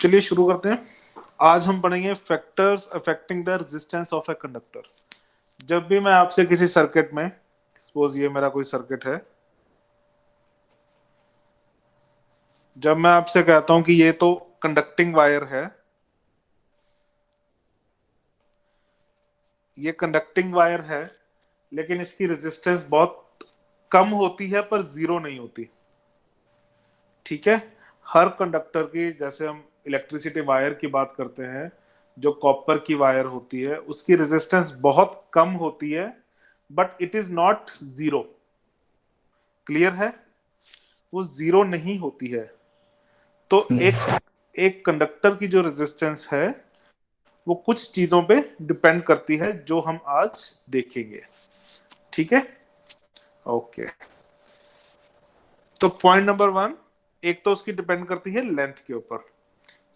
चलिए शुरू करते हैं। आज हम पढ़ेंगे factors affecting the resistance of a conductor. जब भी मैं आपसे किसी सर्किट में, सपोज ये मेरा कोई सर्किट है, जब मैं आपसे कहता हूं कि ये तो कंडक्टिंग वायर है, ये कंडक्टिंग वायर है, लेकिन इसकी रेजिस्टेंस बहुत कम होती है पर जीरो नहीं होती। ठीक है, हर कंडक्टर की, जैसे हम इलेक्ट्रिसिटी वायर की बात करते हैं, जो कॉपर की वायर होती है उसकी रेजिस्टेंस बहुत कम होती है, but it is not zero. Clear है, वो जीरो नहीं होती है। तो यस एक एक कंडक्टर की जो रेजिस्टेंस है वो कुछ चीजों पे डिपेंड करती है जो हम आज देखेंगे। ठीक है, ओके। तो पॉइंट नंबर 1, एक तो उसकी डिपेंड करती है लेंथ के ऊपर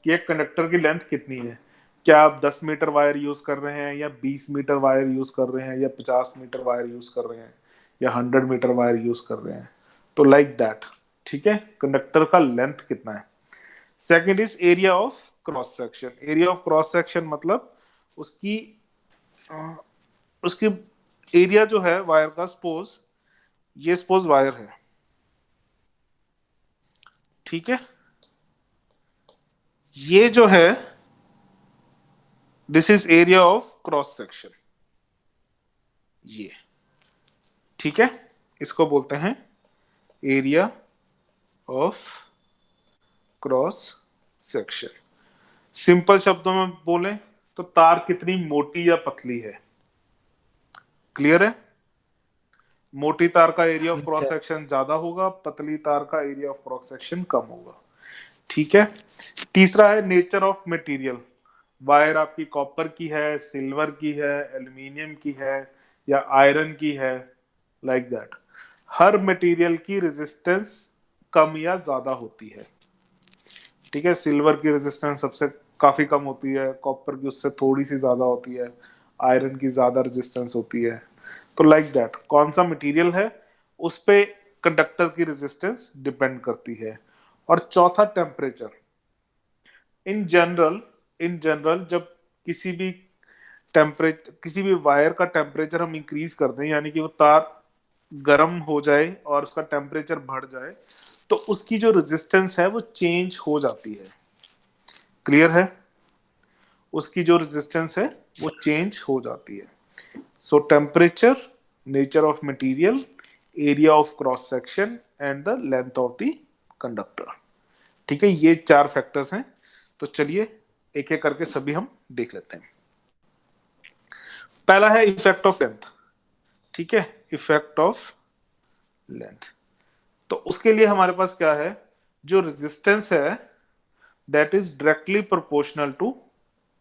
कि एक कंडक्टर की लेंथ कितनी है। क्या आप 10 मीटर वायर यूज कर रहे हैं, या 20 मीटर वायर यूज कर रहे हैं, या 50 मीटर वायर यूज कर रहे हैं, या 100 मीटर वायर यूज कर रहे हैं। तो लाइक दैट, ठीक है, कंडक्टर का लेंथ कितना है। Second is area of cross section. Area of cross section मतलब उसकी उसकी एरिया जो है वायर का, सपोज वायर है, ठीक है, ये जो है this is area of cross section, ये, ठीक है, इसको बोलते हैं area of cross section. Simple शब्दों में बोलें तो तार कितनी मोटी या पतली है। क्लियर है, मोटी तार का एरिया ऑफ क्रॉस सेक्शन ज्यादा होगा, पतली तार का एरिया ऑफ क्रॉस सेक्शन कम होगा। ठीक है, तीसरा है नेचर ऑफ मटेरियल। वायर आपकी कॉपर की है, सिल्वर की है, एल्यूमिनियम की है, या आयरन की है, लाइक दैट। हर मटेरियल की रेजिस्टेंस कम या ज्यादा होती है। ठीक है, सिल्वर की रेजिस्टेंस सबसे काफी कम होती है, कॉपर की उससे थोड़ी सी ज्यादा होती है, आयरन की ज्यादा रेजिस्टेंस होती है। तो लाइक दैट, कौन सा मटेरियल है उस पे कंडक्टर की रेजिस्टेंस डिपेंड करती है। और चौथा टेम्परेचर। इन जनरल जब किसी भी किसी भी वायर का टेम्परेचर हम इंक्रीज कर दें, यानी कि वो तार गर्म हो जाए और उसका टेम्परेचर बढ़ जाए, तो उसकी जो रेजिस्टेंस है वो चेंज हो जाती है। क्लियर है, उसकी जो रेजिस्टेंस है वो चेंज हो जाती है। सो temperature, nature of material, area of cross section and the length of the conductor. ठीक है, ये 4 फैक्टर्स हैं। तो चलिए एक एक करके सभी हम देख लेते हैं। पहला है इफेक्ट ऑफ लेंथ। ठीक है, इफेक्ट ऑफ लेंथ। तो उसके लिए हमारे पास क्या है, जो रेजिस्टेंस है that is directly proportional to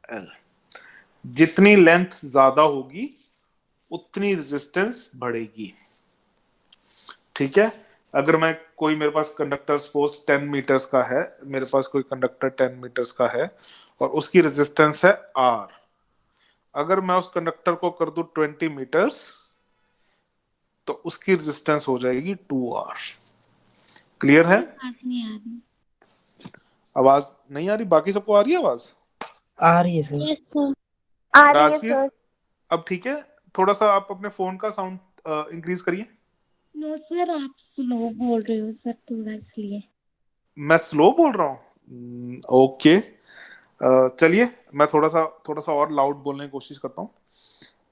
L. जितनी लेंथ ज्यादा होगी उतनी रेजिस्टेंस बढ़ेगी। ठीक है, अगर मैं कोई, मेरे पास कंडक्टर सपोज 10 मीटर्स का है, मेरे पास कोई कंडक्टर 10 मीटर्स का है और उसकी रेजिस्टेंस है आर। अगर मैं उस कंडक्टर को कर दूं 20 मीटर्स, तो उसकी रेजिस्टेंस हो जाएगी 2R। क्लियर है, पास नहीं आ रही। आवाज नहीं आ रही? बाकी सबको आ रही है आवाज? आ रही है सर। यस सर, आ रही है राजवीर, सर। अब ठीक है? थोड़ा सा आप अपने फोन का साउंड इंक्रीज करिए। नो सर, आप स्लो बोल रहे हो सर, थोड़ा इसलिए। मैं स्लो बोल रहा हूँ? ओके, चलिए मैं थोड़ा सा और लाउड बोलने की कोशिश करता हूँ।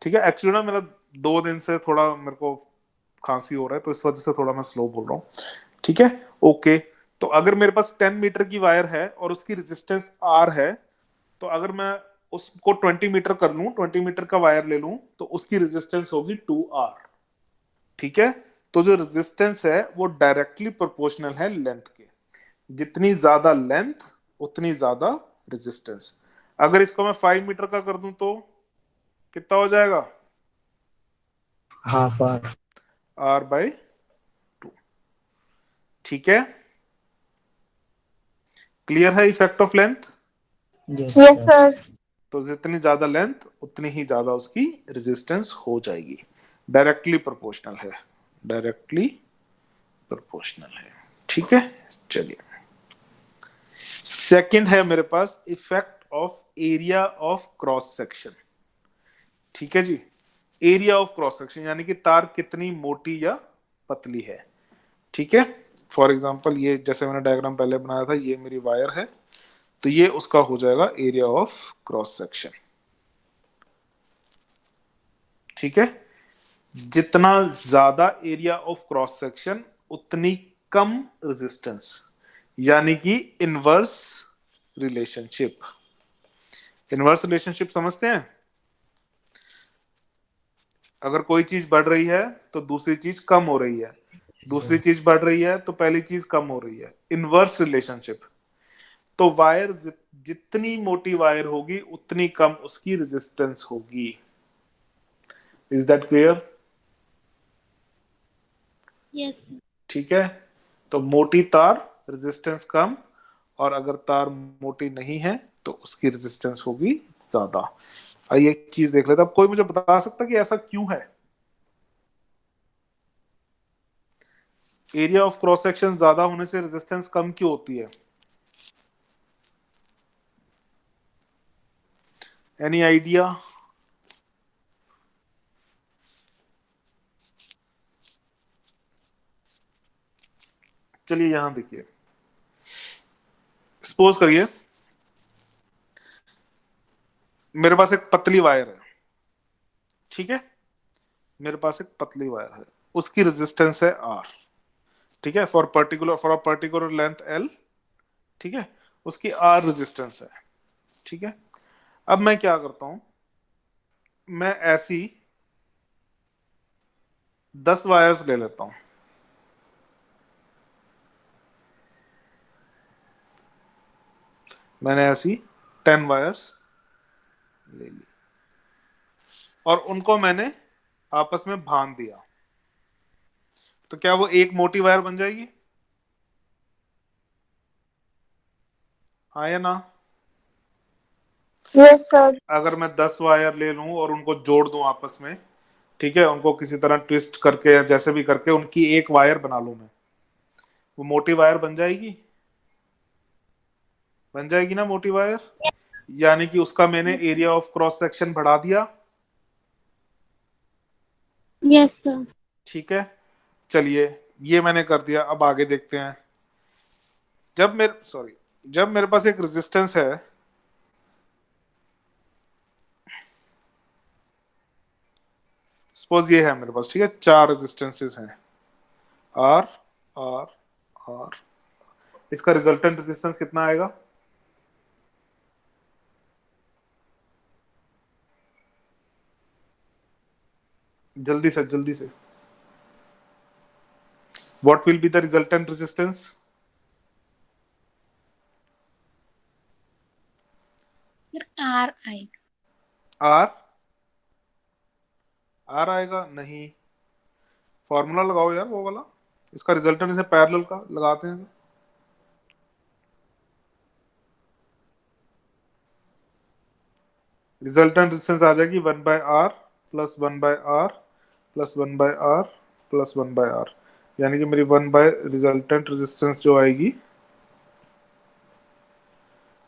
ठीक है, एक्चुअली ना मेरा 2 दिन से थोड़ा मेरे को खांसी हो रहा है, तो इस वजह से थोड़ा मैं स्लो बोल रहा हूँ। ठीक है, ओके। तो अगर मेरे पास 10 मीटर की वायर है और उसकी रेजिस्टेंस आर है, तो अगर मैं उसको 20 मीटर कर लूं, 20 मीटर का वायर ले लूं, तो उसकी रेजिस्टेंस होगी 2R। ठीक है, तो जो रेजिस्टेंस है वो डायरेक्टली प्रोपोर्शनल है लेंथ के। जितनी ज्यादा लेंथ उतनी ज्यादा रेजिस्टेंस। अगर इसको मैं 5 मीटर का कर दूं तो कितना हो जाएगा? Half hour. R/2। ठीक है, क्लियर है effect of length. Yes yes sir. Sir. तो जितनी ज्यादा लेंथ उतनी ही ज्यादा उसकी रेजिस्टेंस हो जाएगी। डायरेक्टली प्रोपोर्शनल है, डायरेक्टली प्रोपोर्शनल है। ठीक है, चलिए सेकंड है मेरे पास effect of area of cross section. ठीक है जी, एरिया ऑफ क्रॉस सेक्शन यानी कि तार कितनी मोटी या पतली है। ठीक है, फॉर एग्जांपल ये जैसे मैंने डायग्राम पहले बनाया था, ये मेरी वायर है, तो ये उसका हो जाएगा एरिया ऑफ क्रॉस सेक्शन। ठीक है, जितना ज्यादा एरिया ऑफ क्रॉस सेक्शन उतनी कम रेजिस्टेंस, यानी कि इनवर्स रिलेशनशिप। इनवर्स रिलेशनशिप समझते हैं? अगर कोई चीज बढ़ रही है तो दूसरी चीज कम हो रही है, दूसरी चीज बढ़ रही है तो पहली चीज कम हो रही है, इनवर्स रिलेशनशिप। तो वायर जितनी मोटी वायर होगी उतनी कम उसकी रेजिस्टेंस होगी। Is that clear? Yes, sir. ठीक है, तो मोटी तार रेजिस्टेंस कम, और अगर तार मोटी नहीं है तो उसकी रेजिस्टेंस होगी ज्यादा। आइए एक चीज देख लेते हैं। अब कोई मुझे बता सकता कि ऐसा क्यों है? एरिया ऑफ क्रॉस सेक्शन ज्यादा होने से रेजिस्टेंस कम क्यों होती है? Any idea? चलिए यहां देखिए, सपोज करिए मेरे पास एक पतली वायर है। ठीक है, मेरे पास एक पतली वायर है, उसकी रेजिस्टेंस है आर। ठीक है, for a particular length L. ठीक है, उसकी आर रेजिस्टेंस है। ठीक है, अब मैं क्या करता हूं, मैं ऐसी 10 वायर्स ले लेता हूं। मैंने ऐसी 10 वायर्स ले ली और उनको मैंने आपस में बांध दिया, तो क्या वो एक मोटी वायर बन जाएगी? हाँ या ना? Yes, sir. अगर मैं 10 वायर ले लूं और उनको जोड़ दूं आपस में, ठीक है, उनको किसी तरह ट्विस्ट करके या जैसे भी करके उनकी एक वायर बना लूं मैं, वो मोटी वायर बन जाएगी? बन जाएगी ना मोटी वायर? यानी कि उसका मैंने एरिया ऑफ क्रॉस सेक्शन बढ़ा दिया। Yes, sir. ठीक है, चलिए ये मैंने कर दिया। अब आगे देखते हैं। जब मेरे पास एक रेजिस्टेंस है, सपोज ये है मेरे पास, ठीक है, 4 रेजिस्टेंसेस हैं, आर आर आर। इसका रिजल्टेंट रेजिस्टेंस कितना आएगा? जल्दी से जल्दी से, what will be the resultant resistance? Sir, RI. R R आएगा नहीं, फॉर्मूला लगाओ यार वो वाला, इसका रिजल्टेंट इसे पैरेलल का लगाते हैं। रिजल्टेंट रेजिस्टेंस आ जाएगी 1/R plus 1/R plus 1/R plus 1/R, यानी कि मेरी 1 बाय रिजल्टेंट रेजिस्टेंस जो आएगी,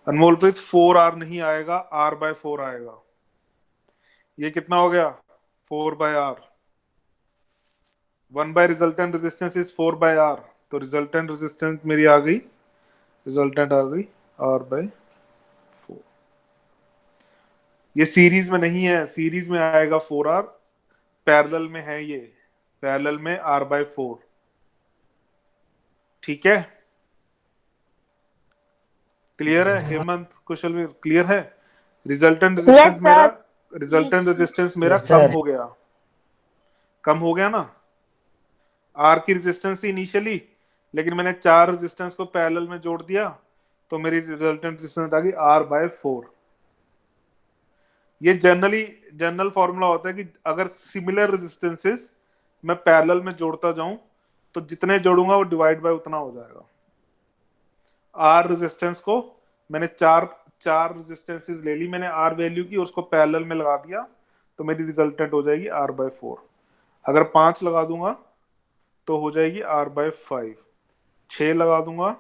अनमोलप्रीत 4R नहीं आएगा, R/4 आएगा। ये कितना हो गया? 4/R। 1 bye resultant resistance is 4/R, तो रिजल्टेंट रेजिस्टेंस मेरी आ गई, रिजल्टेंट आ गई R/4। ये सीरीज में नहीं है, सीरीज में आएगा 4R, पैरेलल में है ये, पैरेलल में R/4। ठीक है, क्लियर है हेमंत कुशल भी क्लियर है? रिजल्टेंट रेजिस्टेंस मेरा, रिजल्टेंट Yes, sir. रेजिस्टेंस मेरा Yes, कम sir. हो गया, कम हो गया ना। आर की रेजिस्टेंस थी इनिशियली, लेकिन मैंने 4 रेजिस्टेंस को पैरेलल में जोड़ दिया, तो मेरी रिजल्टेंट रेजिस्टेंस आ गई R/4। ये जनरल फॉर्मूला होता है कि अगर सिमिलर रेजिस्टेंसेस मैं पैरेलल में जोड़ता जाऊं तो जितने जोड़ूंगा वो डिवाइड बाय उतना हो जाएगा। आर रेजिस्टेंस को मैंने चार चार रेजिस्टेंसेस ले ली मैंने आर वैल्यू की, उसको पैरेलल में लगा दिया, तो मेरी रिजल्टेंट हो जाएगी R/4। अगर 5 लगा दूंगा तो हो जाएगी R/5, 6 लगा दूंगा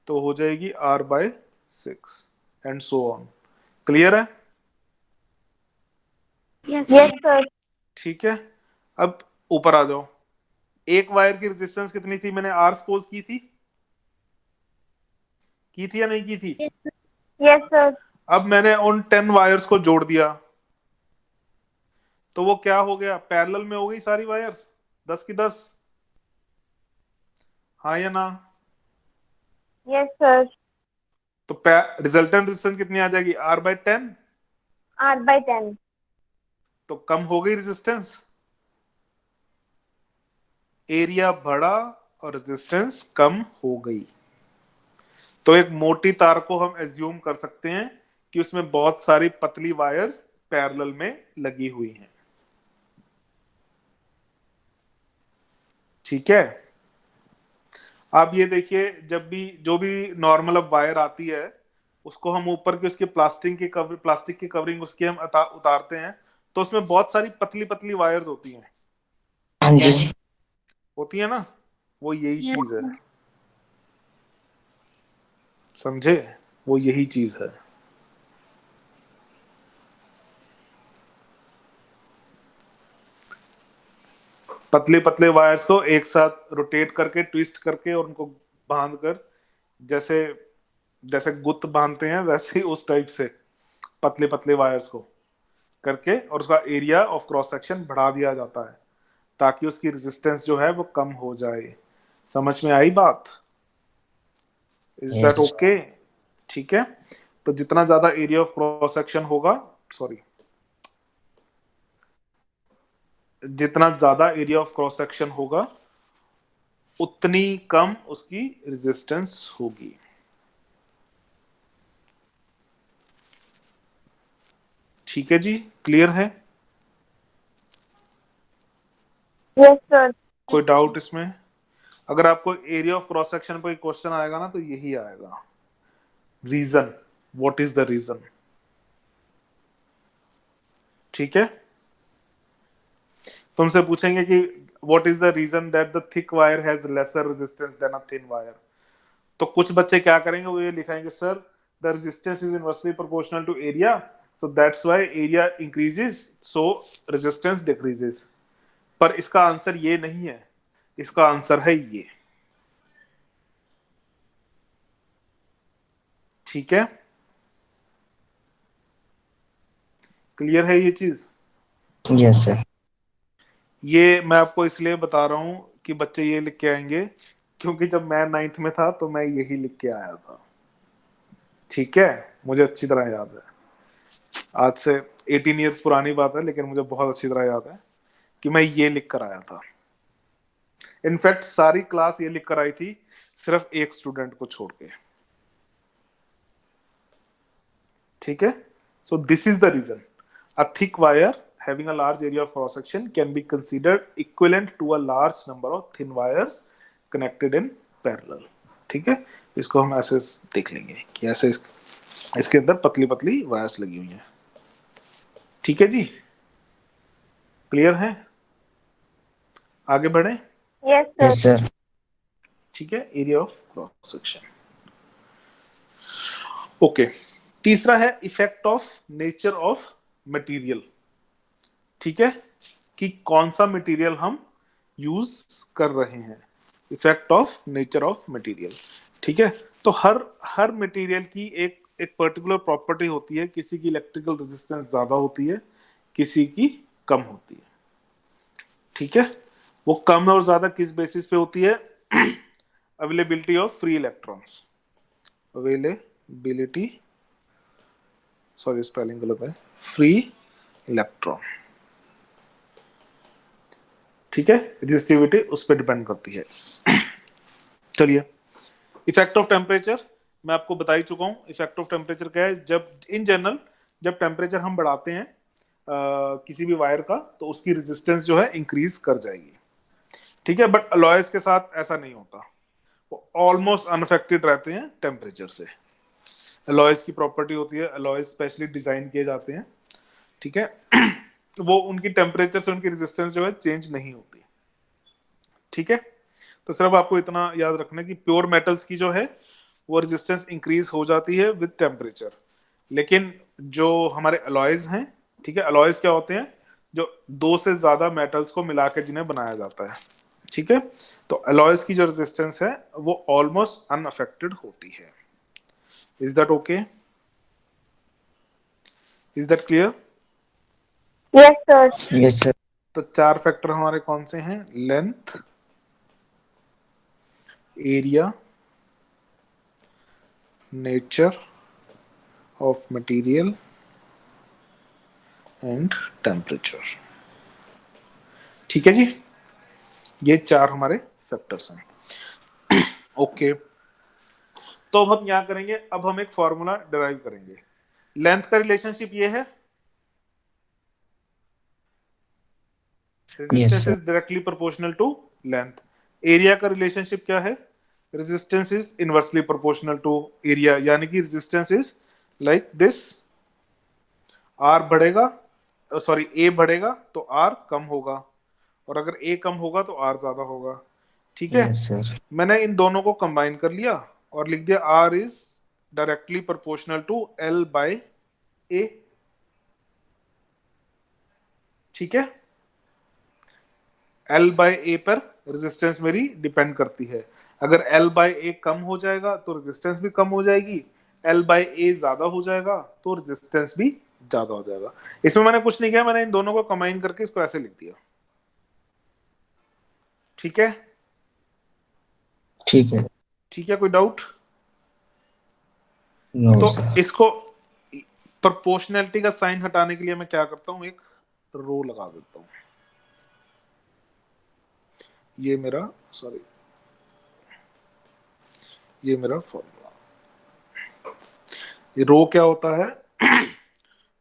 तो हो जाएगी R/6, 6 and so on. Clear है? Yes, Yes, sir. sir. ठीक है, अब ऊपर आ जाओ। एक वायर की रेजिस्टेंस कितनी थी? मैंने आर सपोज की थी या नहीं की थी? Yes, sir. Yes, sir. अब मैंने उन 10 वायर्स को जोड़ दिया, तो वो क्या हो गया? पैरेलल में हो गई सारी वायर्स, 10 की 10। हाँ या ना? Yes, sir. तो रिजल्टेंट रेजिस्टेंस कितनी आ जाएगी? R/10। R/10. तो कम हो गई रेजिस्टेंस, एरिया बढ़ा और रेजिस्टेंस कम हो गई। तो एक मोटी तार को हम एज्यूम कर सकते हैं कि उसमें बहुत सारी पतली वायर्स पैरेलल में लगी हुई हैं। ठीक है, आप ये देखिए, जब भी जो भी नॉर्मल अब वायर आती है, उसको हम ऊपर की उसकी प्लास्टिक की कवरिंग उसकी हम उतारते हैं, तो उसमें बहुत सारी पतली पतली वायर्स होती हैं। हाँ जी। होती है ना? वो यही Yes, चीज है, sir. समझे? वो यही चीज है। पतले पतले वायर्स को एक साथ रोटेट करके, ट्विस्ट करके और उनको बांध कर, जैसे जैसे गुत्त बांधते हैं, वैसे ही उस टाइप से पतले पतले वायर्स को करके, और उसका एरिया ऑफ क्रॉस सेक्शन बढ़ा दिया जाता है ताकि उसकी रेजिस्टेंस जो है वो कम हो जाए। समझ में आई बात? Is that Yes. ओके? ठीक है, तो जितना ज्यादा एरिया ऑफ क्रॉस सेक्शन होगा, सॉरी, जितना ज्यादा एरिया ऑफ क्रॉस सेक्शन होगा उतनी कम उसकी रेजिस्टेंस होगी। ठीक है जी, क्लियर है? Yes, sir. कोई डाउट इसमें? अगर आपको एरिया ऑफ क्रॉस सेक्शन पर क्वेश्चन आएगा ना, तो यही आएगा, reason, what is the reason. ठीक है, तुमसे पूछेंगे कि what is the reason that the thick wire has lesser resistance than a thin wire, तो कुछ बच्चे क्या करेंगे, वो ये लिखेंगे, sir the resistance is inversely proportional to area, so that's why area increases so resistance decreases. पर इसका आंसर ये नहीं है, इसका आंसर है ये। ठीक है, क्लियर है ये चीज? Yes, sir. ये मैं आपको इसलिए बता रहा हूं कि बच्चे ये लिख के आएंगे, क्योंकि जब मैं 9th में था तो मैं यही लिख के आया था। ठीक है, मुझे अच्छी तरह याद है, आज से 18 ईयर्स पुरानी बात है, लेकिन मुझे बहुत अच्छी तरह याद है कि मैं ये लिख कर आया था। इनफैक्ट सारी क्लास ये लिख कर आई थी, सिर्फ एक स्टूडेंट को छोड़ के। ठीक है, so this is the reason a thick wire having a large area of cross section can be considered equivalent to a large number of thin wires connected in parallel। ठीक है, इसको हम ऐसे देख लेंगे कि ऐसे इसके अंदर पतली पतली वायर्स लगी हुई हैं। ठीक है जी, क्लियर है? आगे बढ़े? Yes, sir. Yes, sir. ठीक है, area of cross section. Okay, तीसरा है effect of nature of material. ठीक है, कि कौन सा मटेरियल हम यूज कर रहे हैं, effect of nature of material. ठीक है, तो हर मटेरियल की एक पर्टिकुलर प्रॉपर्टी होती है, किसी की इलेक्ट्रिकल रेजिस्टेंस ज्यादा होती है, किसी की कम होती है। ठीक है, वो कम और ज्यादा किस बेसिस पे होती है? Availability of free electrons, availability, sorry spelling गलत है, फ्री इलेक्ट्रॉन। ठीक है, रेजिस्टिविटी उस पर डिपेंड करती है। चलिए, इफेक्ट ऑफ टेम्परेचर मैं आपको बता ही चुका हूं। इफेक्ट ऑफ टेम्परेचर क्या है? जब इन जनरल जब टेम्परेचर हम बढ़ाते हैं किसी भी वायर का, तो उसकी रेजिस्टेंस जो है इंक्रीज कर जाएगी। ठीक है, बट अलॉयज के साथ ऐसा नहीं होता, वो ऑलमोस्ट अनअफेक्टेड रहते हैं टेम्परेचर से। अलॉयज की प्रॉपर्टी होती है, अलॉयज स्पेशली डिजाइन किए जाते हैं। ठीक है, वो उनकी टेम्परेचर से उनकी रेजिस्टेंस जो है चेंज नहीं होती। ठीक है, तो सिर्फ आपको इतना याद रखना कि प्योर मेटल्स की जो है वो रेजिस्टेंस इंक्रीज हो जाती है विद टेम्परेचर। लेकिन जो हमारे अलॉयज हैं, ठीक है, अलॉयज क्या होते हैं, जो दो से ज्यादा मेटल्स को मिला के जिन्हें बनाया जाता है, ठीक है, तो अलॉयज की जो रेजिस्टेंस है वो ऑलमोस्ट अनअफेक्टेड होती है। Is that okay? Is that clear? Yes, sir. Yes, sir. तो चार फैक्टर हमारे कौन से हैं? Length, area, nature of material and temperature. ठीक है जी, ये चार हमारे फैक्टर्स हैं। ओके, तो अब हम क्या करेंगे, अब हम एक फॉर्मूला डिराइव करेंगे। लेंथ का रिलेशनशिप ये है, Yes, resistance sir. Is directly proportional to length. Area का रिलेशनशिप क्या है? Resistance is inversely proportional to area, यानी कि resistance is like this, R बढ़ेगा, सॉरी ए बढ़ेगा तो आर कम होगा, और अगर ए कम होगा तो आर ज्यादा होगा। ठीक है, Yes, sir. मैंने इन दोनों को कंबाइन कर लिया और लिख दिया R is directly proportional to L by A. ठीक है, एल बाय ए पर रेजिस्टेंस मेरी डिपेंड करती है। अगर एल बाय ए कम हो जाएगा तो रेजिस्टेंस भी कम हो जाएगी, एल बाय ए ज्यादा हो जाएगा तो रेजिस्टेंस भी ज्यादा हो जाएगा। इसमें मैंने कुछ नहीं किया, मैंने इन दोनों को कंबाइन करके इसको ऐसे लिख दिया। ठीक है, ठीक है। ठीक है, कोई डाउट? No, तो sir. इसको प्रोपोर्शनैलिटी का साइन हटाने के लिए मैं क्या करता हूं, एक रो लगा देता हूं। ये मेरा, सॉरी, ये मेरा फॉर्मूला। ये रो क्या होता है?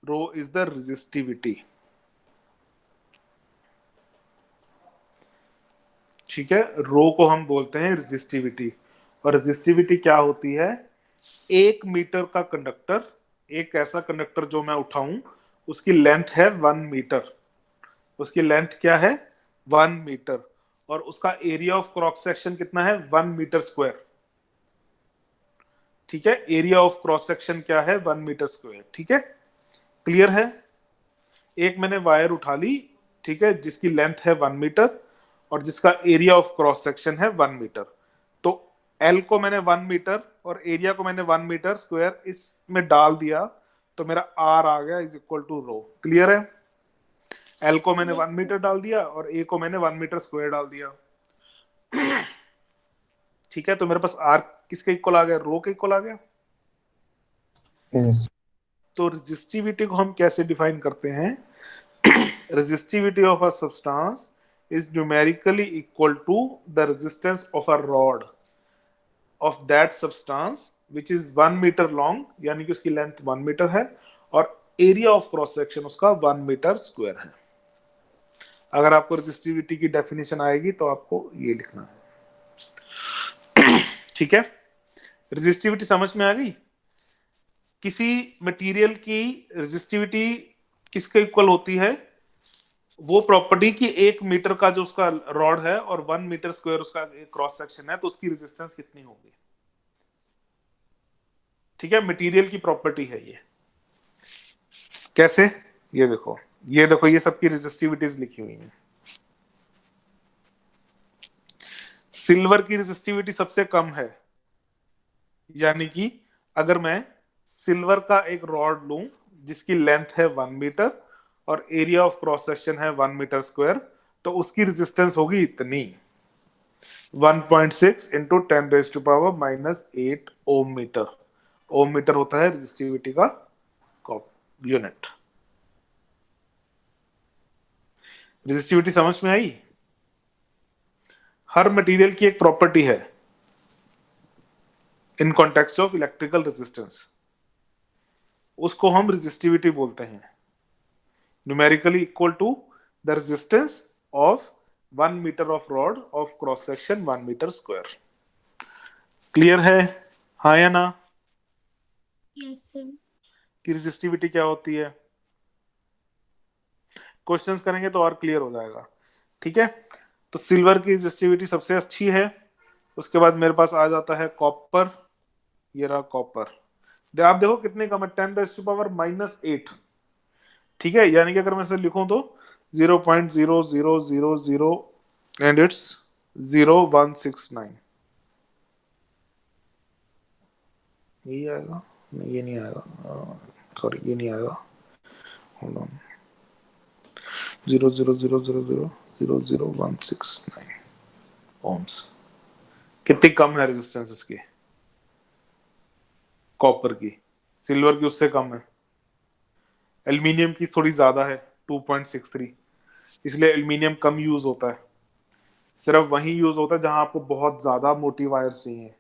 रो इज द रेजिस्टिविटी। ठीक है, रो को हम बोलते हैं रेजिस्टिविटी। और रेजिस्टिविटी क्या होती है? 1 मीटर का कंडक्टर, एक ऐसा कंडक्टर जो मैं उठाऊं, उसकी लेंथ है 1 मीटर। उसकी लेंथ क्या है? 1 मीटर। और उसका एरिया ऑफ क्रॉस सेक्शन कितना है? 1 मीटर स्क्वायर। ठीक है, एरिया ऑफ क्रॉस सेक्शन क्या है? 1 मीटर स्क्वायर। ठीक है, क्लियर है? एक मैंने वायर उठा ली, ठीक है, जिसकी लेंथ है 1 मीटर और जिसका एरिया ऑफ क्रॉस सेक्शन है 1 मीटर। तो एल को मैंने 1 मीटर और एरिया को मैंने 1 मीटर स्क्वायर इसमें डाल दिया, तो मेरा आर आ गया is equal to rho. Clear है? एल को मैंने 1 मीटर डाल दिया और ए को मैंने 1 मीटर स्क्वायर डाल दिया। ठीक है, तो मेरे पास आर किसके इक्वल आ गया? रो के इक्वल आ गया। Yes. तो रेजिस्टिविटी को हम कैसे डिफाइन करते हैं? resistivity of a substance is numerically equal to the resistance of a rod of that substance which is 1 metre long, यानी कि उसकी लेंथ 1 मीटर है और एरिया ऑफ क्रॉस सेक्शन उसका 1 मीटर स्क्वायर है। अगर आपको रेजिस्टिविटी की डेफिनेशन आएगी तो आपको ये लिखना है। ठीक है, रेजिस्टिविटी समझ में आ गई? किसी मटेरियल की रेजिस्टिविटी किसके इक्वल होती है? वो प्रॉपर्टी की 1 मीटर का जो उसका रॉड है और 1 मीटर स्क्वायर उसका क्रॉस सेक्शन है, तो उसकी रेजिस्टेंस कितनी होगी। ठीक है, मटेरियल की प्रॉपर्टी है ये। कैसे? ये देखो, ये देखो, ये सबकी रेजिस्टिविटीज लिखी हुई हैं। सिल्वर की रेजिस्टिविटी सबसे कम है, यानी कि अगर मैं सिल्वर का एक रॉड लूं जिसकी लेंथ है 1 मीटर और एरिया ऑफ क्रॉस सेक्शन है 1 मीटर स्क्वायर, तो उसकी रेजिस्टेंस होगी इतनी, 1.6 इंटू 10⁻⁻8 ओम मीटर। ओम मीटर होता है रेजिस्टिविटी का यूनिट। रेजिस्टिविटी समझ में आई? हर मटेरियल की एक प्रॉपर्टी है in context of electrical resistance, उसको हम रेजिस्टिविटी बोलते हैं। Numerically equal to the resistance of 1 metre of rod of cross section 1 metre square. क्लियर है? हाँ या ना? Yes sir. कि रेजिस्टिविटी क्या होती है? क्वेश्चंस करेंगे तो और क्लियर हो जाएगा। ठीक है, तो सिल्वर की रेजिस्टिविटी सबसे अच्छी है। उसके बाद मेरे पास आ जाता है कॉपर, ये रहा कॉपर। आप देखो कितने कम है, 10⁻⁻8। ठीक है, यानी कि अगर मैं इसे लिखूं तो 0.0000 एंड इट्स 0169। यही आएगा? नहीं, ये नहीं आएगा, सॉरी ये नहीं आएगा। Hold on, 0.0000000169 ohms. कितनी कम है रेजिस्टेंस इसकी, कॉपर की। सिल्वर की उससे कम है। एल्यूमिनियम की थोड़ी ज्यादा है, 2.63, इसलिए एल्यूमिनियम कम यूज होता है। सिर्फ वही यूज होता है जहां आपको बहुत ज्यादा मोटी वायर्स चाहिए,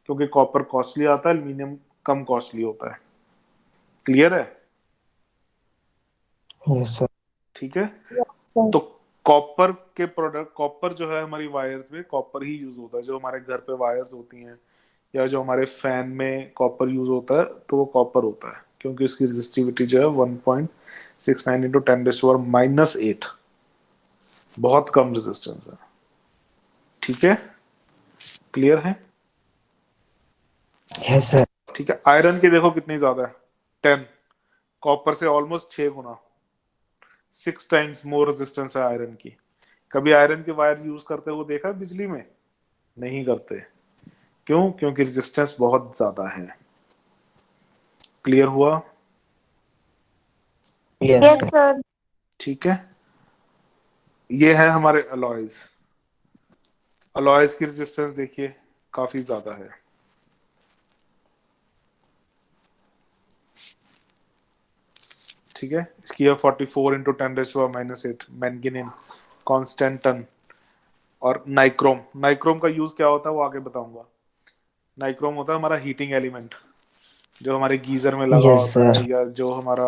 क्योंकि कॉपर कॉस्टली आता है, एल्यूमिनियम कम कॉस्टली होता है। क्लियर है? Yes sir. ठीक है। sir. तो कॉपर के प्रोडक्ट, कॉपर जो है हमारी वायर्स में कॉपर ही यूज होता है। जो हमारे घर पे वायर्स होती हैं या जो हमारे फैन में कॉपर यूज होता है, तो वो कॉपर होता है, क्योंकि इसकी रेजिस्टिविटी जो है 1.69 इंटू 10⁻⁻8, बहुत कम रेजिस्टेंस है। ठीक है, क्लियर है? Yes sir. ठीक है। आयरन की देखो कितनी ज्यादा है, 10। कॉपर से ऑलमोस्ट 6 गुना, 6 टाइम्स मोर रेजिस्टेंस है आयरन की। कभी आयरन के वायर यूज करते हुए देखा है बिजली में? नहीं करते। क्यों? क्योंकि रेजिस्टेंस बहुत ज्यादा है। क्लियर हुआ? Yes Yes, sir. sir. ठीक है। ये है हमारे अलॉयज। अलॉयज की रेजिस्टेंस देखिए काफी ज्यादा है। ठीक है, इसकी है 44 इंटू 10⁻⁻8 मैंगनीन कॉन्स्टेंटन। और नाइक्रोम, नाइक्रोम का यूज क्या होता है वो आगे बताऊंगा। नाइक्रोम होता है हमारा हीटिंग एलिमेंट, जो हमारे गीजर में लगा यस होता सर। है, या जो हमारा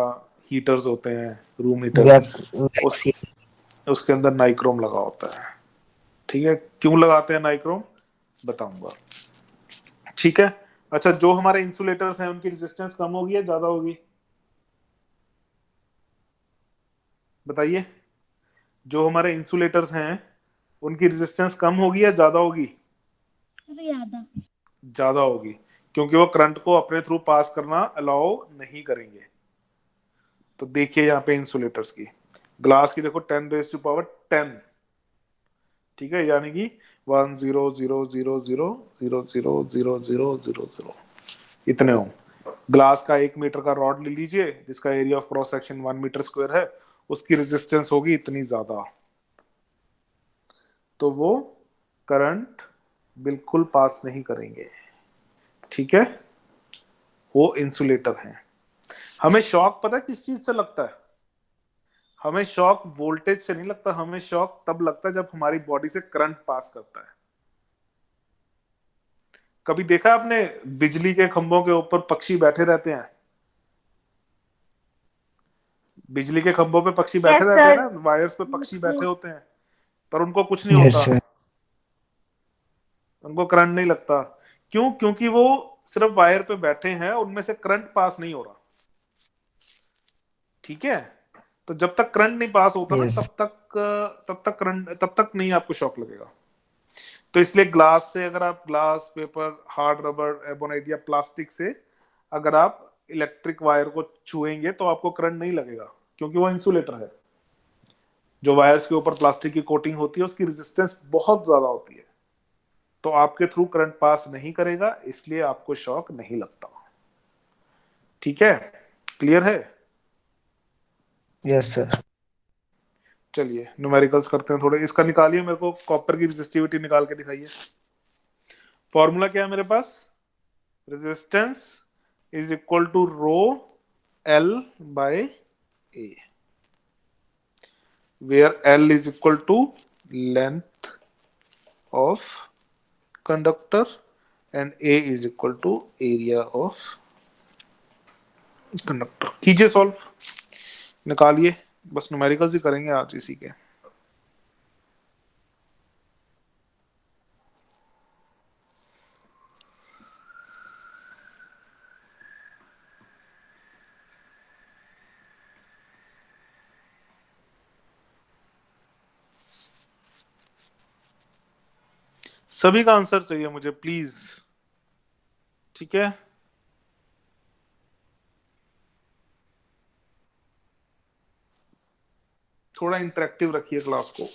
हीटर्स होते हैं, रूम वैक हीटर्स, उस वैक्सीन। उसके अंदर नाइक्रोम लगा होता है। ठीक है, क्यों लगाते हैं नाइक्रोम बताऊंगा। ठीक है। अच्छा, जो हमारे इंसुलेटर्स हैं उनकी रेजिस्टेंस कम होगी या ज्यादा होगी, बताइए। जो हमारे इंसुलेटर्स हैं उनकी रेजिस्टेंस कम होगी या ज्यादा होगी? सर यादा। ज्यादा होगी, क्योंकि वो करंट को अपने थ्रू पास करना अलाउ नहीं करेंगे। तो देखिए यहाँ पे इंसुलेटर्स की, ग्लास की देखो 10⁻10। ठीक है, यानी कि 1 0 0 0 0 0 0 0 0 इतने हो। ग्लास का 1 मीटर का रॉड ले लीजिए, जिसका area of cross section 1 metre square है, उसकी रेजिस्टेंस होगी इतनी ज्यादा, तो वो करंट बिल्कुल पास नहीं करेंगे। ठीक है, वो इंसुलेटर है। हमें शॉक पता है किस चीज से लगता है? हमें शॉक वोल्टेज से नहीं लगता, हमें शॉक तब लगता है जब हमारी बॉडी से करंट पास करता है। कभी देखा आपने बिजली के खंभों के ऊपर पक्षी बैठे रहते हैं? बिजली के खंभों पे पक्षी बैठे Yes, रहते हैं sir. ना, वायर्स पे पक्षी यस बैठे सर। होते हैं, पर उनको कुछ नहीं यस होता, सर। उनको करंट नहीं लगता। क्यों? क्योंकि वो सिर्फ वायर पे बैठे हैं, उनमें से करंट पास नहीं हो रहा। ठीक है, तो जब तक करंट नहीं पास होता ना, यस। तब तक करंट, तब तक नहीं आपको शॉक लगेगा। तो इसलिए ग्लास से, अगर आप glass, paper, hard rubber, ebonite या प्लास्टिक से अगर आप इलेक्ट्रिक वायर को छुएंगे तो आपको करंट नहीं लगेगा, क्योंकि वो इंसुलेटर है। जो वायर्स के ऊपर प्लास्टिक की कोटिंग होती है उसकी रेजिस्टेंस बहुत ज्यादा होती है, तो आपके थ्रू करंट पास नहीं करेगा, इसलिए आपको शॉक नहीं लगता। ठीक है, क्लियर है? Yes sir. चलिए न्यूमेरिकल्स करते हैं थोड़े। इसका निकालिए, मेरे को कॉपर की रेजिस्टिविटी निकाल के दिखाइए। फॉर्मूला क्या है मेरे पास? Resistance is equal to rho L by A, where L is equal to length of conductor and A is equal to area of conductor. कीजिए सॉल्व, निकालिए। बस न्यूमेरिकल्स ही करेंगे आज इसी के। सभी का आंसर चाहिए मुझे प्लीज। ठीक है, थोड़ा इंटरेक्टिव रखिए क्लास को।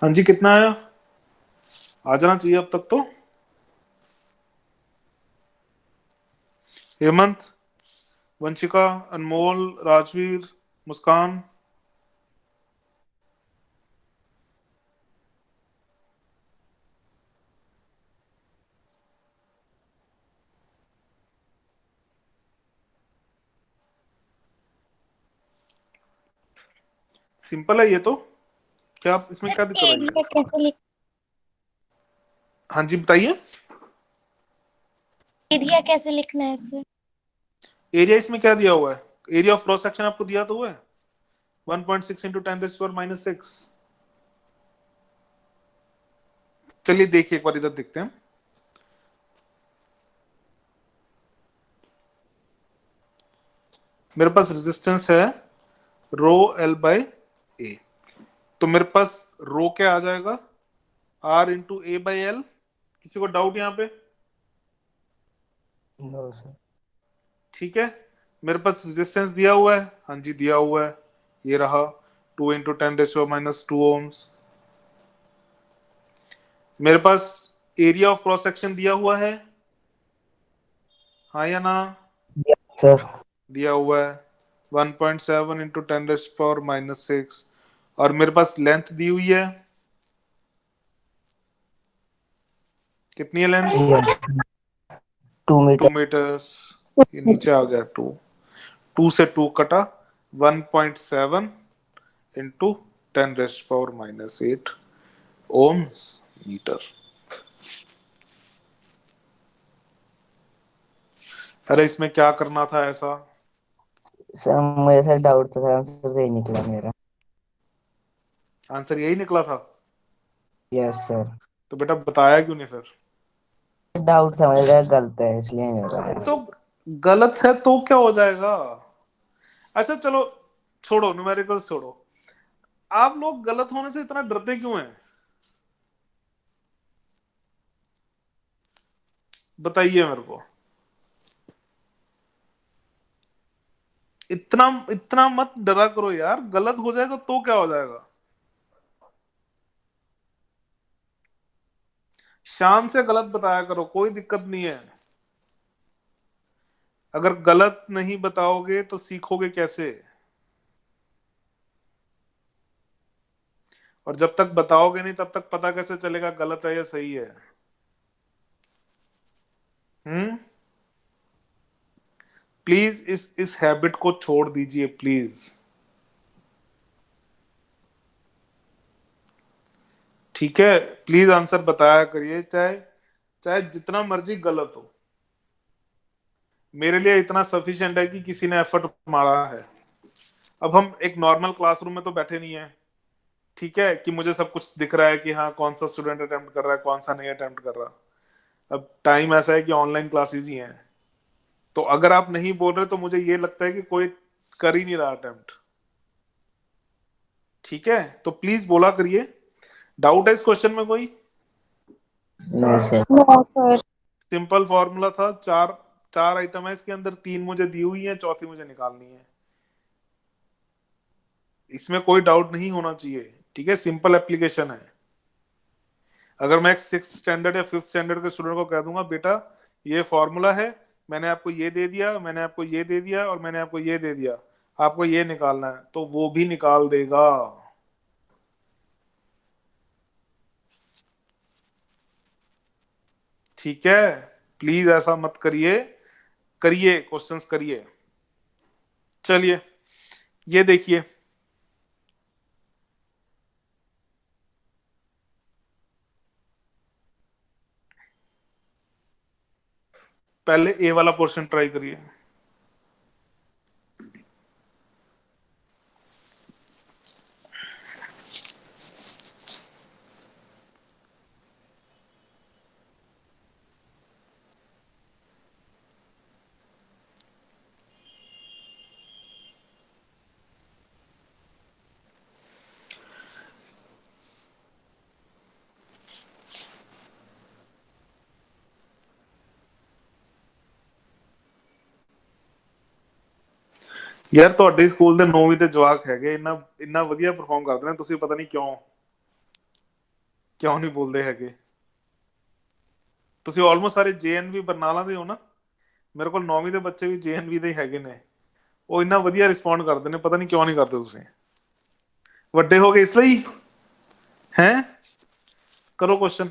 हाँ जी, कितना आया? आ जाना चाहिए अब तक तो। हेमंत, वंशिका, अनमोल, राजवीर, मुस्कान। सिंपल है ये तो, क्या आप इसमें क्या दिक्कत आई है? एरिया कैसे लिख हाँ जी बताइए। एरिया कैसे लिखना है इससे? एरिया इसमें क्या दिया हुआ है? एरिया ऑफ क्रॉस सेक्शन आपको दिया तो हुआ है 1.6 इंटू 10⁻⁻⁶। चलिए देखिए एक बार इधर देखते हैं। मेरे पास रेजिस्टेंस है रो एल बाय ए, तो मेरे पास रो क्या आ जाएगा? R into A by L. किसी को डाउट यहाँ पे? No sir. ठीक है, मेरे पास रेजिस्टेंस दिया हुआ है, हाँ जी दिया हुआ है, ये रहा 2 इंटू 10⁻²⁻² ओम्स। मेरे पास एरिया ऑफ क्रॉस सेक्शन दिया हुआ है, हाँ या ना? सर दिया हुआ है 1.7 इंटू 10⁻⁻⁶। और मेरे पास लेंथ दी हुई है, कितनी है लेंथ? 2 2 मीटर। मीटर्स। ये नीचे आ गया 2, 2 से 2 कटा, 1.7 इंटू 10⁻⁻8 ओम्स मीटर। अरे इसमें क्या करना था ऐसा? सर मुझे सर डाउट था, सर आंसर सही निकला मेरा। आंसर यही निकला था? Yes sir. तो बेटा बताया क्यों नहीं फिर? डाउट समझ रहा गलत है इसलिए नहीं बताया। तो गलत है तो क्या हो जाएगा? अच्छा चलो छोड़ो, न्यूमेरिकल्स छोड़ो। आप लोग गलत होने से इतना डरते क्यों हैं? बताइए मेरे को। इतना इतना मत डरा करो यार, गलत हो जाएगा तो क्या हो जाएगा? शान से गलत बताया करो, कोई दिक्कत नहीं है। अगर गलत नहीं बताओगे तो सीखोगे कैसे? और जब तक बताओगे नहीं तब तक पता कैसे चलेगा गलत है या सही है? हम्म। प्लीज इस हैबिट को छोड़ दीजिए प्लीज। ठीक है, प्लीज आंसर बताया करिए, चाहे चाहे जितना मर्जी गलत हो। मेरे लिए इतना सफिशिएंट है कि किसी ने एफर्ट मारा है। अब हम एक नॉर्मल क्लासरूम में तो बैठे नहीं है, ठीक है, कि मुझे सब कुछ दिख रहा है कि हाँ कौन सा स्टूडेंट अटेम्प्ट कर रहा है कौन सा नहीं अटेम्प्ट कर रहा। अब टाइम ऐसा है कि ऑनलाइन क्लासेस ही हैं, तो अगर आप नहीं बोल रहे तो मुझे ये लगता है कि कोई कर ही नहीं रहा अटेम्प्ट। ठीक है, तो प्लीज बोला करिए। डाउट है इस क्वेश्चन में कोई? No sir. No sir. Simple formula था, चार चार आइटम है इसके अंदर, तीन मुझे दी हुई है, चौथी मुझे निकालनी है। इसमें कोई डाउट नहीं होना चाहिए, ठीक है, सिंपल एप्लीकेशन है। अगर मैं एक 6th स्टैंडर्ड या 5th स्टैंडर्ड के स्टूडेंट को कह दूंगा बेटा ये फॉर्मूला है, मैंने आपको ये दे दिया, मैंने आपको ये दे दिया, और मैंने आपको ये दे दिया, आपको ये निकालना है, तो वो भी निकाल देगा। ठीक है, प्लीज ऐसा मत करिए, करिए क्वेश्चंस करिए। चलिए ये देखिए, पहले ए वाला पोर्शन ट्राई करिए। ਯਾਰ ਤੁਹਾਡੇ ਸਕੂਲ ਦੇ 9ਵੀਂ ਦੇ ਜਵਾਕ ਹੈਗੇ, ਇੰਨਾ ਇੰਨਾ ਵਧੀਆ ਪਰਫਾਰਮ ਕਰਦੇ ਨੇ, ਤੁਸੀਂ ਪਤਾ ਨਹੀਂ ਕਿਉਂ ਨਹੀਂ ਬੋਲਦੇ ਹੈਗੇ। ਤੁਸੀਂ ਆਲਮੋਸਟ ਸਾਰੇ ਜੇਐਨਵੀ ਬਰਨਾਲਾ ਦੇ ਹੋ ਨਾ, ਮੇਰੇ ਕੋਲ 9ਵੀਂ ਦੇ ਬੱਚੇ ਵੀ ਜੇਐਨਵੀ ਦੇ ਹੀ ਹੈਗੇ ਨੇ, ਉਹ ਇੰਨਾ ਵਧੀਆ ਰਿਸਪੌਂਡ ਕਰਦੇ ਨੇ, ਪਤਾ ਨਹੀਂ ਕਿਉਂ ਨਹੀਂ ਕਰਦੇ ਤੁਸੀਂ। ਵੱਡੇ ਹੋ ਗਏ ਇਸ ਲਈ ਹੈ। ਕਰੋ ਕੁਐਸਚਨ।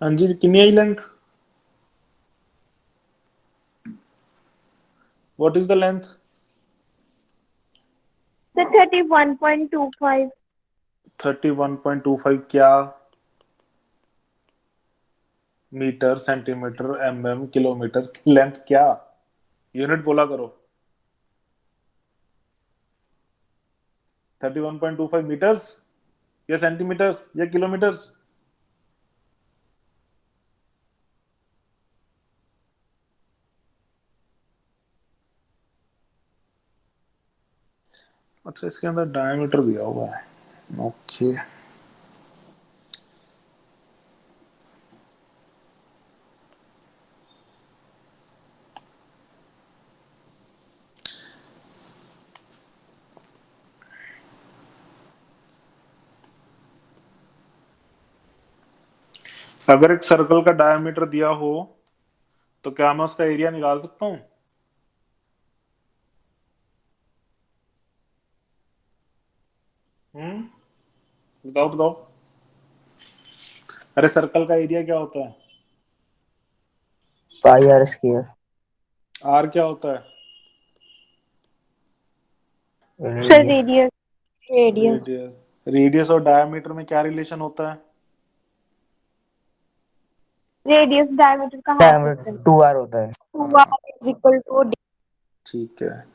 ਹਾਂਜੀ ਕਿੰਨੀ ਆਈ length? What is the length? Sir, 31.25. 31.25 क्या? Metre, centimetre, mm, kilometre, length क्या? यूनिट बोला करो। 31.25 मीटर्स या सेंटीमीटर्स या किलोमीटर्स? अच्छा इसके अंदर डायमीटर दिया हुआ है। ओके अगर एक सर्कल का डायमीटर दिया हो तो क्या मैं उसका एरिया निकाल सकता हूं? बताओ बताओ। अरे सर्कल का एरिया क्या होता है? पाई आर स्क्वायर। आर क्या होता है? Sir, radius. radius. Radius. Radius. Radius और डायमीटर में क्या रिलेशन होता है? Radius diameter का half डायमीटर होता है. 2r होता है। 2r is equal to d. ठीक है,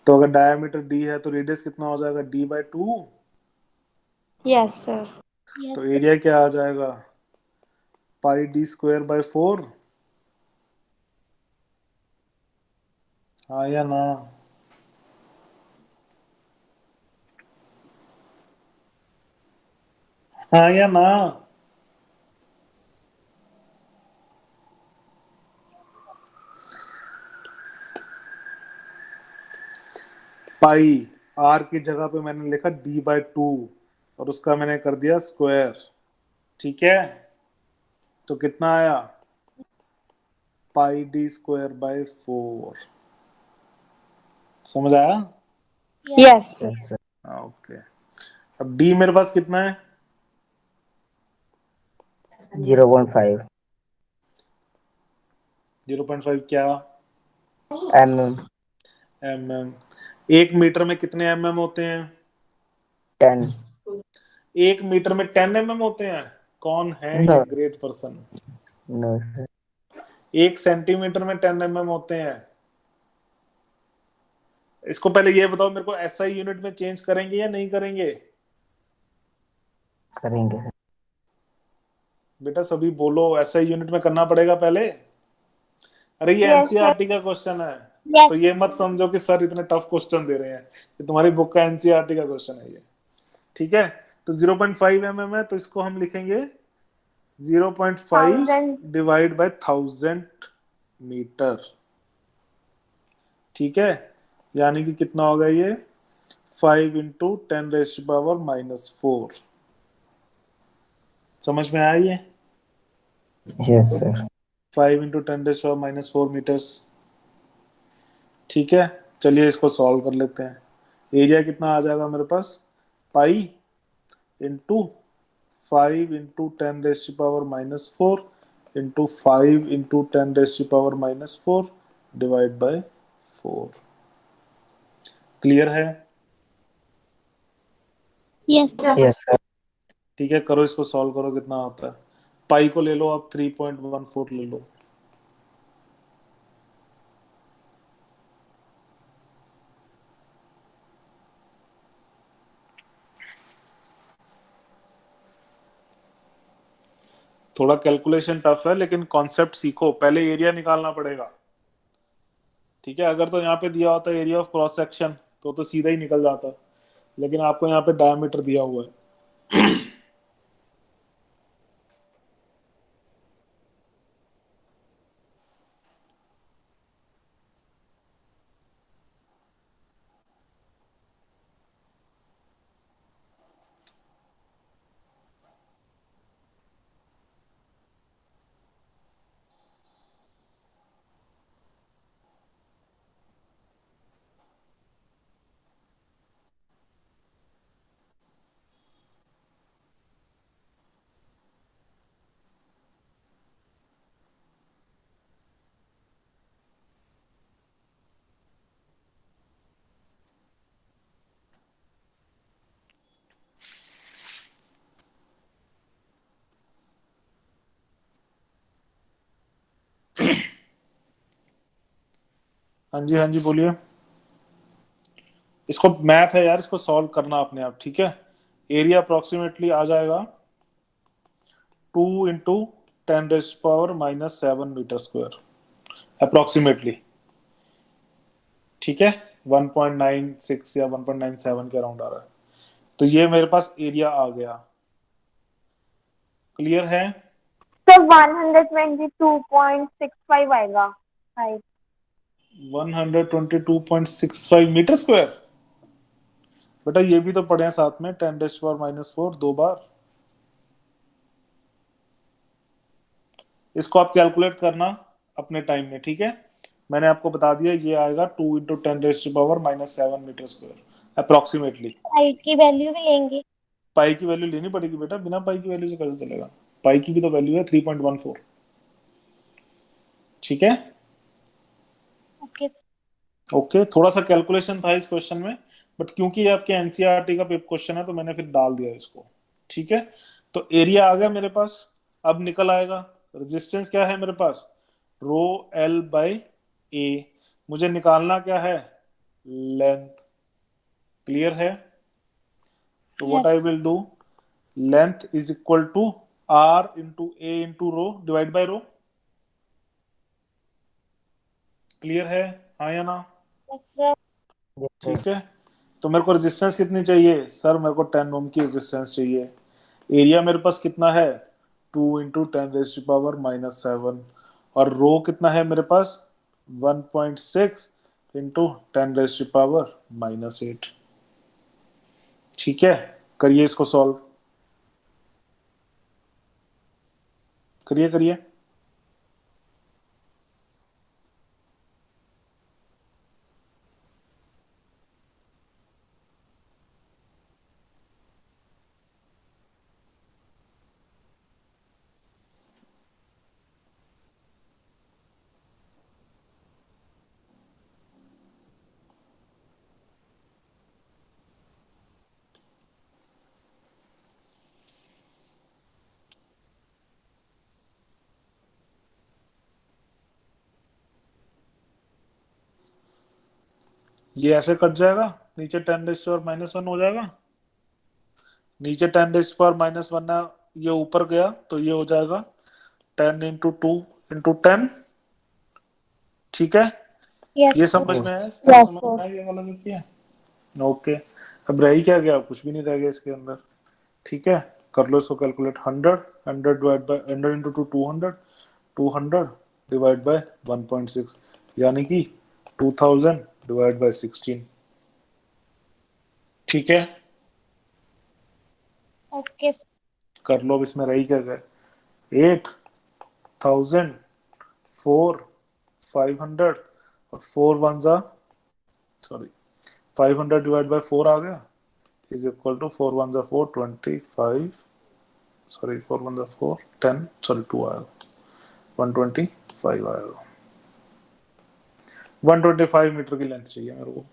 तो अगर डायमीटर डी है तो रेडियस कितना हो जाएगा? d/2। Yes, sir. तो Yes, sir. एरिया क्या आ जाएगा? πd²/4। हाँ या ना? हाँ या ना? पाई, आर की जगह पे मैंने लिखा d/2 और उसका मैंने कर दिया स्क्वायर। ठीक है, तो कितना आया? πd²/4। समझ आया? Yes, sir. Yes sir. Okay, अब डी मेरे पास कितना है? 0.5 0.5 क्या? mm। mm। एक मीटर में कितने mm होते हैं? 10। एक मीटर में 10 mm होते हैं? कौन है ये no great person? No sir. एक सेंटीमीटर में 10 mm होते हैं। इसको पहले ये बताओ मेरे को, एसआई यूनिट में चेंज करेंगे या नहीं करेंगे? करेंगे सर। बेटा सभी बोलो, ऐसा यूनिट में करना पड़ेगा पहले। अरे ये Yes, sir. एनसीईआरटी का क्वेश्चन है, Yes. तो ये मत समझो कि सर इतने टफ क्वेश्चन दे रहे हैं, ये तुम्हारी बुक का एनसीईआरटी का क्वेश्चन है ये। ठीक है, तो 0.5 mm है, तो इसको हम लिखेंगे 0.5 1000. Divide by 1000 metre. ठीक है, यानी कि कितना होगा ये 5 इंटू 10⁻⁻⁴। समझ में आया ये? Yes sir. 5 into 10⁻⁻⁴ metres. ठीक है, चलिए इसको सॉल्व कर लेते हैं। एरिया कितना आ जाएगा मेरे पास, pi into 5 into 10⁻⁻⁴ into 5 into 10⁻⁻⁴ divide by 4। Clear है? Yes, sir. Yes sir. ठीक है, करो इसको सॉल्व करो, कितना आता है। पाई को ले लो आप, 3.14 ले लो। थोड़ा कैलकुलेशन टफ है, लेकिन कॉन्सेप्ट सीखो, पहले एरिया निकालना पड़ेगा। ठीक है, अगर तो यहाँ पे दिया होता एरिया ऑफ क्रॉस सेक्शन तो सीधा ही निकल जाता, लेकिन आपको यहाँ पे डायमीटर दिया हुआ है। हाँ जी, हाँ जी, बोलिए। इसको मैथ है यार, इसको सॉल्व करना अपने आप। ठीक है, एरिया अप्रोक्सीमेटली आ जाएगा 2 इंटू 10⁻⁻7 मीटर स्क्वायर अप्रोक्सीमेटली। ठीक है, 1.96 या 1.97 के अराउंड आ रहा है, तो ये मेरे पास एरिया आ गया। क्लियर है? So 122.65 आएगा। Height 122.65 metre square. बेटा ये भी तो पढ़े हैं साथ में, 10⁻⁻⁴ 2 बार। इसको आप कैलकुलेट करना अपने टाइम में। ठीक है, मैंने आपको बता दिया, ये आएगा 2 into 10⁻⁻7 metre square approximately. Height की वैल्यू भी लेंगे। पाई की वैल्यू लेनी पड़ेगी बेटा, बिना पाई की वैल्यू से कैसे चलेगा? पाई की भी तो वैल्यू है 3.14। ठीक है, ओके ओके, थोड़ा सा कैलकुलेशन था इस क्वेश्चन में, बट क्योंकि ये आपके एनसीईआरटी का क्वेश्चन है तो मैंने फिर डाल दिया इसको। ठीक है, तो एरिया आ गया मेरे पास। अब निकल आएगा रेजिस्टेंस क्या है मेरे पास, रो एल बाई ए। मुझे निकालना क्या है, लेंथ। क्लियर है? तो what I yes will do, length is equal to R into A into rho divide by rho. Clear है, हाँ या ना? Yes sir. Yes sir. ठीक है, तो मेरे को रेजिस्टेंस कितनी चाहिए सर, मेरे को 10 ओम की रेजिस्टेंस चाहिए। एरिया मेरे पास कितना है, 2 इंटू 10⁻⁻7, और रो कितना है मेरे पास, 1.6 इंटू 10⁻⁻8। ठीक है, करिए इसको सॉल्व, करिए करिए। ये ऐसे कट जाएगा, नीचे 10⁻⁻1 हो जाएगा, नीचे 10⁻⁻1 है, ये ऊपर गया तो ये हो जाएगा 10 इंटू 2 इंटू 10। ठीक है, Yes, ये sir. समझ में है? Yes, समझ sir. में आया ये वाला जो किया? ओके, अब रह ही क्या गया? कुछ भी नहीं रह गया इसके अंदर। ठीक है, कर लो इसको calculate. 100 divide by 100 into 2 200, 200 divide by 1.6 यानी कि 2000 डिवाइड बाय 16। ठीक है, Okay, sir. कर लो। अब इसमें रही क्या गया? 8000, 4, 500 और 4 वन जा सॉरी 500 डिवाइड बाय 4 आ गया इज इक्वल टू 4 वन जा 4 25 सॉरी 4 वन जा 4 10 सॉरी 2 आएगा 125 आएगा। 125 मीटर की लेंथ चाहिए मेरे को।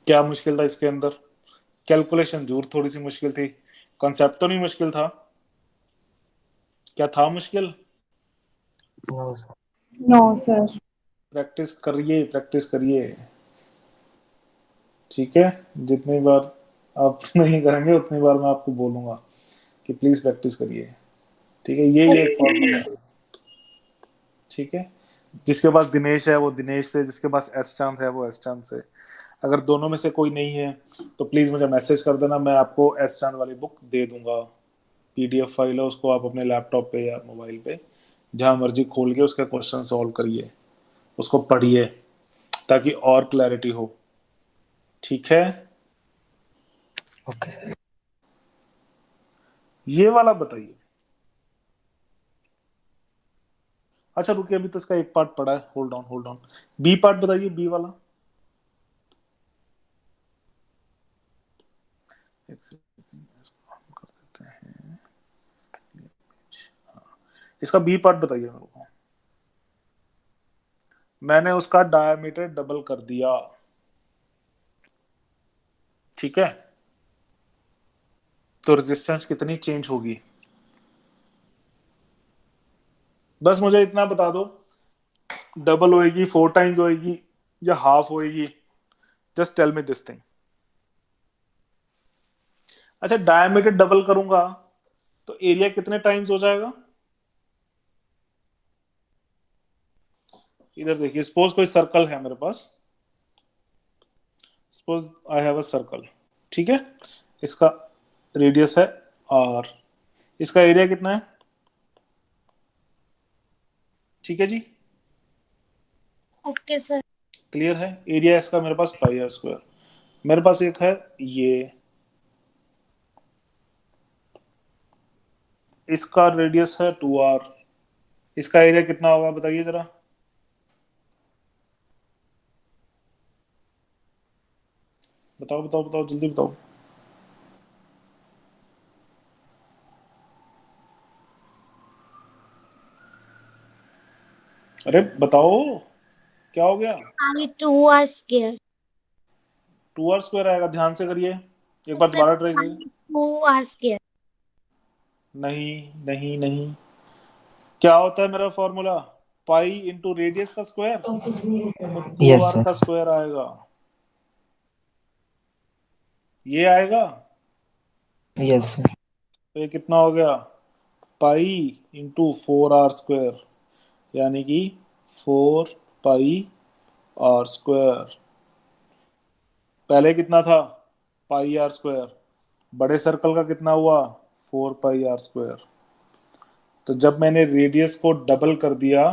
क्या मुश्किल था इसके अंदर? कैलकुलेशन जरूर थोड़ी सी मुश्किल थी, कॉन्सेप्ट तो नहीं मुश्किल था। क्या था मुश्किल? No sir. No, sir. Practice करिए, प्रैक्टिस करिए। ठीक है, जितनी बार आप नहीं करेंगे उतनी बार मैं आपको बोलूंगा कि प्लीज प्रैक्टिस करिए। ठीक है, ये एक फॉर्मूला है। ठीक है, जिसके पास दिनेश है वो दिनेश से, जिसके पास एस चांद है वो एस चांद से। अगर दोनों में से कोई नहीं है तो प्लीज मुझे मैसेज कर देना, मैं आपको एस चांद वाली बुक दे दूंगा। पीडीएफ फाइल है, उसको आप अपने लैपटॉप पे या मोबाइल पे जहां मर्जी खोल के उसका क्वेश्चन सॉल्व करिए, उसको पढ़िए ताकि और क्लैरिटी हो। ठीक है, ओके सर। ये वाला बताइए। अच्छा रुकिए, अभी तो इसका एक पार्ट पड़ा है, hold on hold on. B part बताइए, बी वाला। एक सेकंड, इसको हम कर देते हैं। इसका बी पार्ट बताइए मेरे को। मैंने उसका डायमीटर डबल कर दिया। ठीक है, तो रेजिस्टेंस कितनी चेंज होगी? बस मुझे इतना बता दो, डबल होएगी, 4 टाइम्स होएगी या हाफ होएगी? Just tell me this thing. अच्छा, डायमीटर डबल करूंगा तो एरिया कितने टाइम्स हो जाएगा? इधर देखिए, सपोज कोई सर्कल है मेरे पास, suppose I have a circle. ठीक है, इसका रेडियस है आर, इसका एरिया कितना है? ठीक है जी, Okay, sir. क्लियर है? एरिया इसका मेरे पास पाई आर स्क्वायर। मेरे पास एक है ये, इसका रेडियस है 2r, इसका एरिया कितना होगा बताइए जरा। बताओ बताओ बताओ, जल्दी बताओ। अरे बताओ, क्या हो गया? I two are scared. 2r square आएगा, ध्यान से करिए, एक बार Sir, दोबारा ट्राई करिए। I two are scared. नहीं नहीं नहीं, क्या होता है मेरा फॉर्मूला? पाई इंटू रेडियस का स्क्वायर, तो टू यस आर का सर। स्क्वायर आएगा, ये आएगा। Yes sir. तो ये कितना हो गया? पाई इंटू 4r स्क्वायर, यानी कि 4 पाई r स्क्वायर। पहले कितना था? पाई आर स्क्वायर। बड़े सर्कल का कितना हुआ? 4 पाई r स्क्वायर। तो जब मैंने रेडियस को डबल कर दिया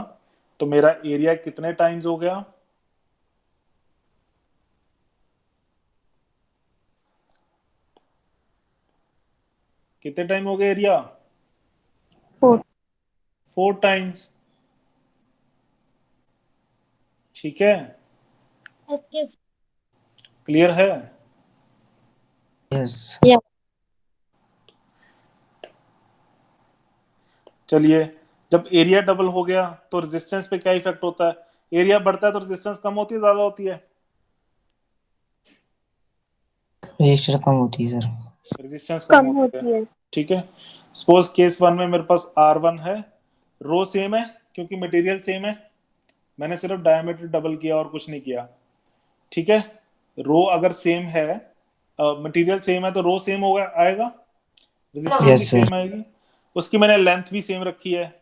तो मेरा एरिया कितने टाइम्स हो गया? कितने टाइम हो गया एरिया? 4. 4 टाइम्स। ठीक है, Okay, sir. क्लियर है? यस। Yeah. चलिए, जब एरिया डबल हो गया तो रेजिस्टेंस पे क्या इफेक्ट होता है? एरिया बढ़ता है तो रेजिस्टेंस कम होती है ज्यादा होती है? रजिस्टर कम होती है सर। रेजिस्टेंस कम कम होती है। होती है। ठीक है, सपोज केस 1 में मेरे पास R1 है, रो सेम है क्योंकि मटेरियल सेम है, मैंने सिर्फ डायमीटर डबल किया और कुछ नहीं किया। ठीक है, रो अगर सेम है, मटेरियल सेम है तो रो सेम होगा, आएगा, रेजिस्टिविटी यस सर। सेम आएगी। उसकी मैंने लेंथ भी सेम रखी है,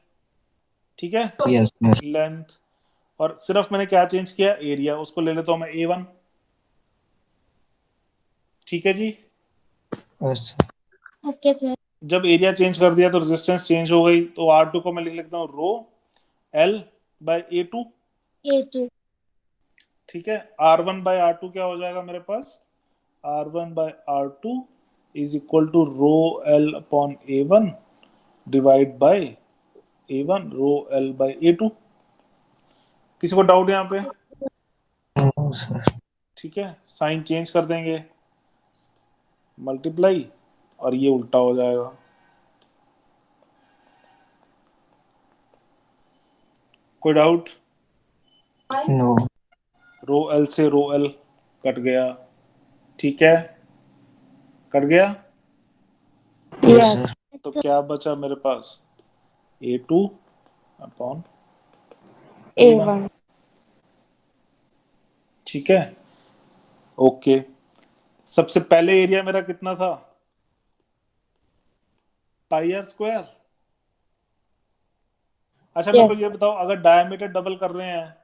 ठीक है, यस सर। लेंथ। और सिर्फ मैंने क्या चेंज किया, एरिया, उसको ले लेता हूं मैं A1, ठीक है जी। Yes sir. Okay sir. जब एरिया चेंज कर दिया तो रेजिस्टेंस चेंज हो गई, तो R2 को मैं लिख लेता हूँ रो L/A2, A2। ठीक है। R1/R2 क्या हो जाएगा मेरे पास, R1/R2 is equal to rho L/A1 divide by A1 rho L/A2। किसी को डाउट यहाँ पे? No sir. ठीक है, साइन चेंज कर देंगे, मल्टीप्लाई, और ये उल्टा हो जाएगा। कोई डाउट? नो। रो L से रो L कट गया, ठीक है, कट गया। Yes Yes. सर। तो क्या बचा मेरे पास, A2 अपॉन A1, A1. ठीक है, ओके। सबसे पहले एरिया मेरा कितना था, πr²। अच्छा मेरे को Yes. ये बताओ, अगर डायमीटर डबल कर रहे हैं,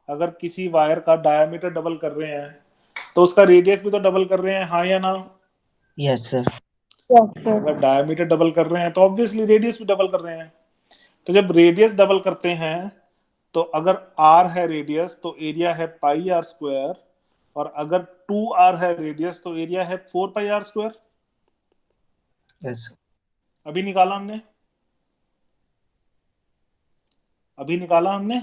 अगर किसी वायर का डायमीटर डबल कर रहे हैं तो उसका रेडियस भी तो डबल कर रहे हैं, हाँ या ना? Yes sir. Yes, sir. अगर डायमीटर डबल कर रहे हैं तो ऑब्वियसली रेडियस भी डबल कर रहे हैं। तो जब रेडियस डबल करते हैं, तो अगर r है रेडियस तो एरिया है πr², और अगर 2r है रेडियस तो एरिया है 4πr²। यस। अभी निकाला हमने, अभी निकाला हमने,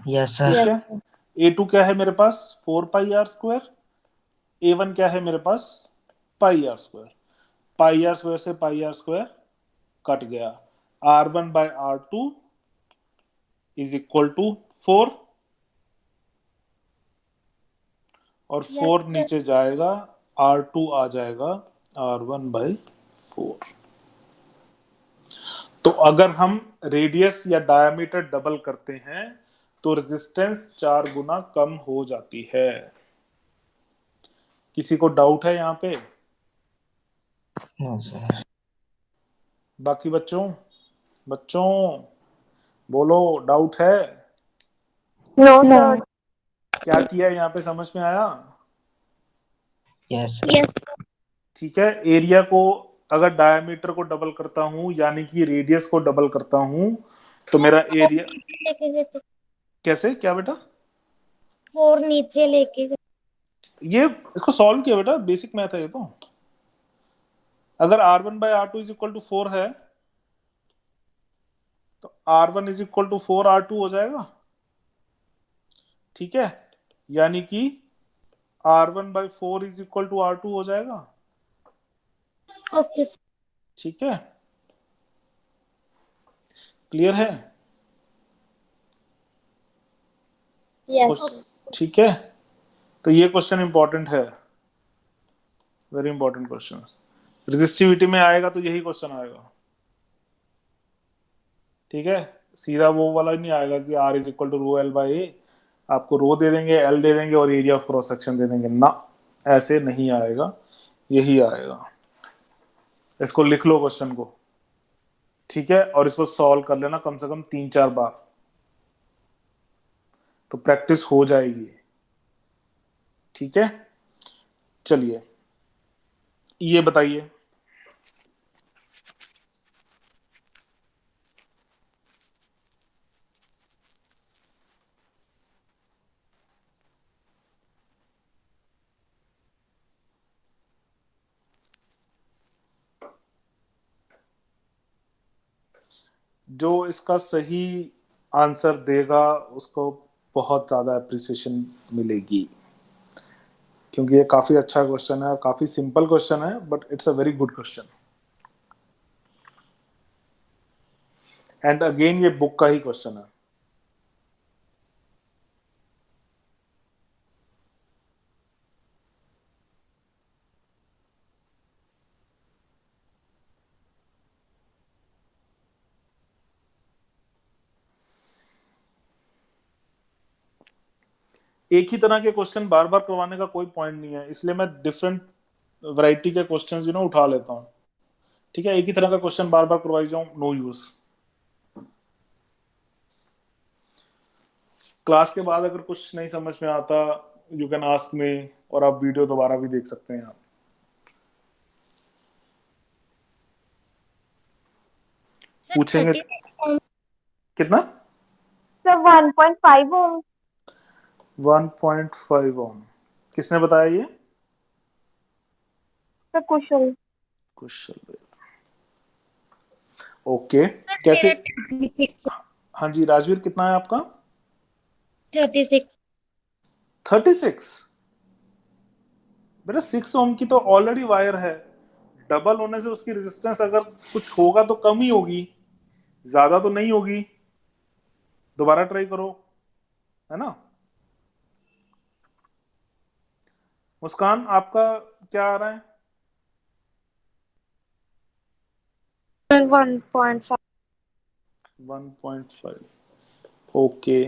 यस सर। ठीक Yes, है। sir. A2 क्या है मेरे पास, 4πr², A1 क्या है मेरे पास, πr²। πr² से πr² कट गया, R1/R2 इज इक्वल टू 4, और यस 4 सर। नीचे जाएगा, R2 आ जाएगा R1/4। तो अगर हम रेडियस या डायमीटर डबल करते हैं तो रेजिस्टेंस 4 गुना कम हो जाती है। किसी को डाउट है यहाँ पे? No sir. बाकी बच्चों, बच्चों बोलो, डाउट है? No, sir. क्या किया यहाँ पे, समझ में आया? Yes yes. ठीक है, एरिया को अगर डायमीटर को डबल करता हूं यानी कि रेडियस को डबल करता हूं तो मेरा एरिया, लेके गए तो कैसे, क्या बेटा? 4 नीचे लेके गए। ये इसको सॉल्व किया बेटा, बेसिक मैथ है ये तो। अगर R1/R2 इज इक्वल टू 4 है तो R1 is equal to 4R2 हो जाएगा, ठीक है, यानी कि R1/4 is equal to R2 हो जाएगा, ओके सर। ठीक है, क्लियर है? Yes. ठीक है, तो ये क्वेश्चन इंपॉर्टेंट है, वेरी इंपॉर्टेंट क्वेश्चन। रेजिस्टिविटी में आएगा तो यही क्वेश्चन आएगा, ठीक है। सीधा वो वाला नहीं आएगा कि R is equal to rho L/A, आपको रो दे देंगे, L दे देंगे और एरिया ऑफ क्रॉस सेक्शन दे देंगे ना, ऐसे नहीं आएगा, यही आएगा। इसको लिख लो क्वेश्चन को, ठीक है, और इसको सॉल्व कर लेना कम से कम 3-4 बार, तो प्रैक्टिस हो जाएगी, ठीक है। चलिए ये बताइए, जो इसका सही आंसर देगा उसको बहुत ज्यादा अप्रिसिएशन मिलेगी, क्योंकि ये काफी अच्छा क्वेश्चन है और काफी सिंपल क्वेश्चन है, but it's a very good question. And again ये बुक का ही क्वेश्चन है। एक ही तरह के क्वेश्चन बार बार करवाने का कोई पॉइंट नहीं है, इसलिए मैं डिफरेंट वैरायटी के क्वेश्चन उठा लेता हूँ। ठीक है, एक ही तरह का क्वेश्चन बार बार करवाई जाऊं, नो यूज। क्लास के बाद अगर कुछ नहीं समझ में आता, यू कैन आस्क मी, और आप वीडियो दोबारा भी देख सकते हैं आप। सर पूछेंगे 36 कितना? Sir 1.5 ohm. 1.5 ओम। किसने बताया ये? सर कुशल. कुशल। ओके, सर कैसे? मेरा 36 हाँ जी राजवीर, कितना है आपका? 36। 36? बेटा 6 ओम की तो ऑलरेडी वायर है, डबल होने से उसकी रेजिस्टेंस अगर कुछ होगा तो कम ही होगी, ज्यादा तो नहीं होगी। दोबारा ट्राई करो, है ना। मुस्कान, आपका क्या आ रहा है? सर 1.5. 1.5। ओके,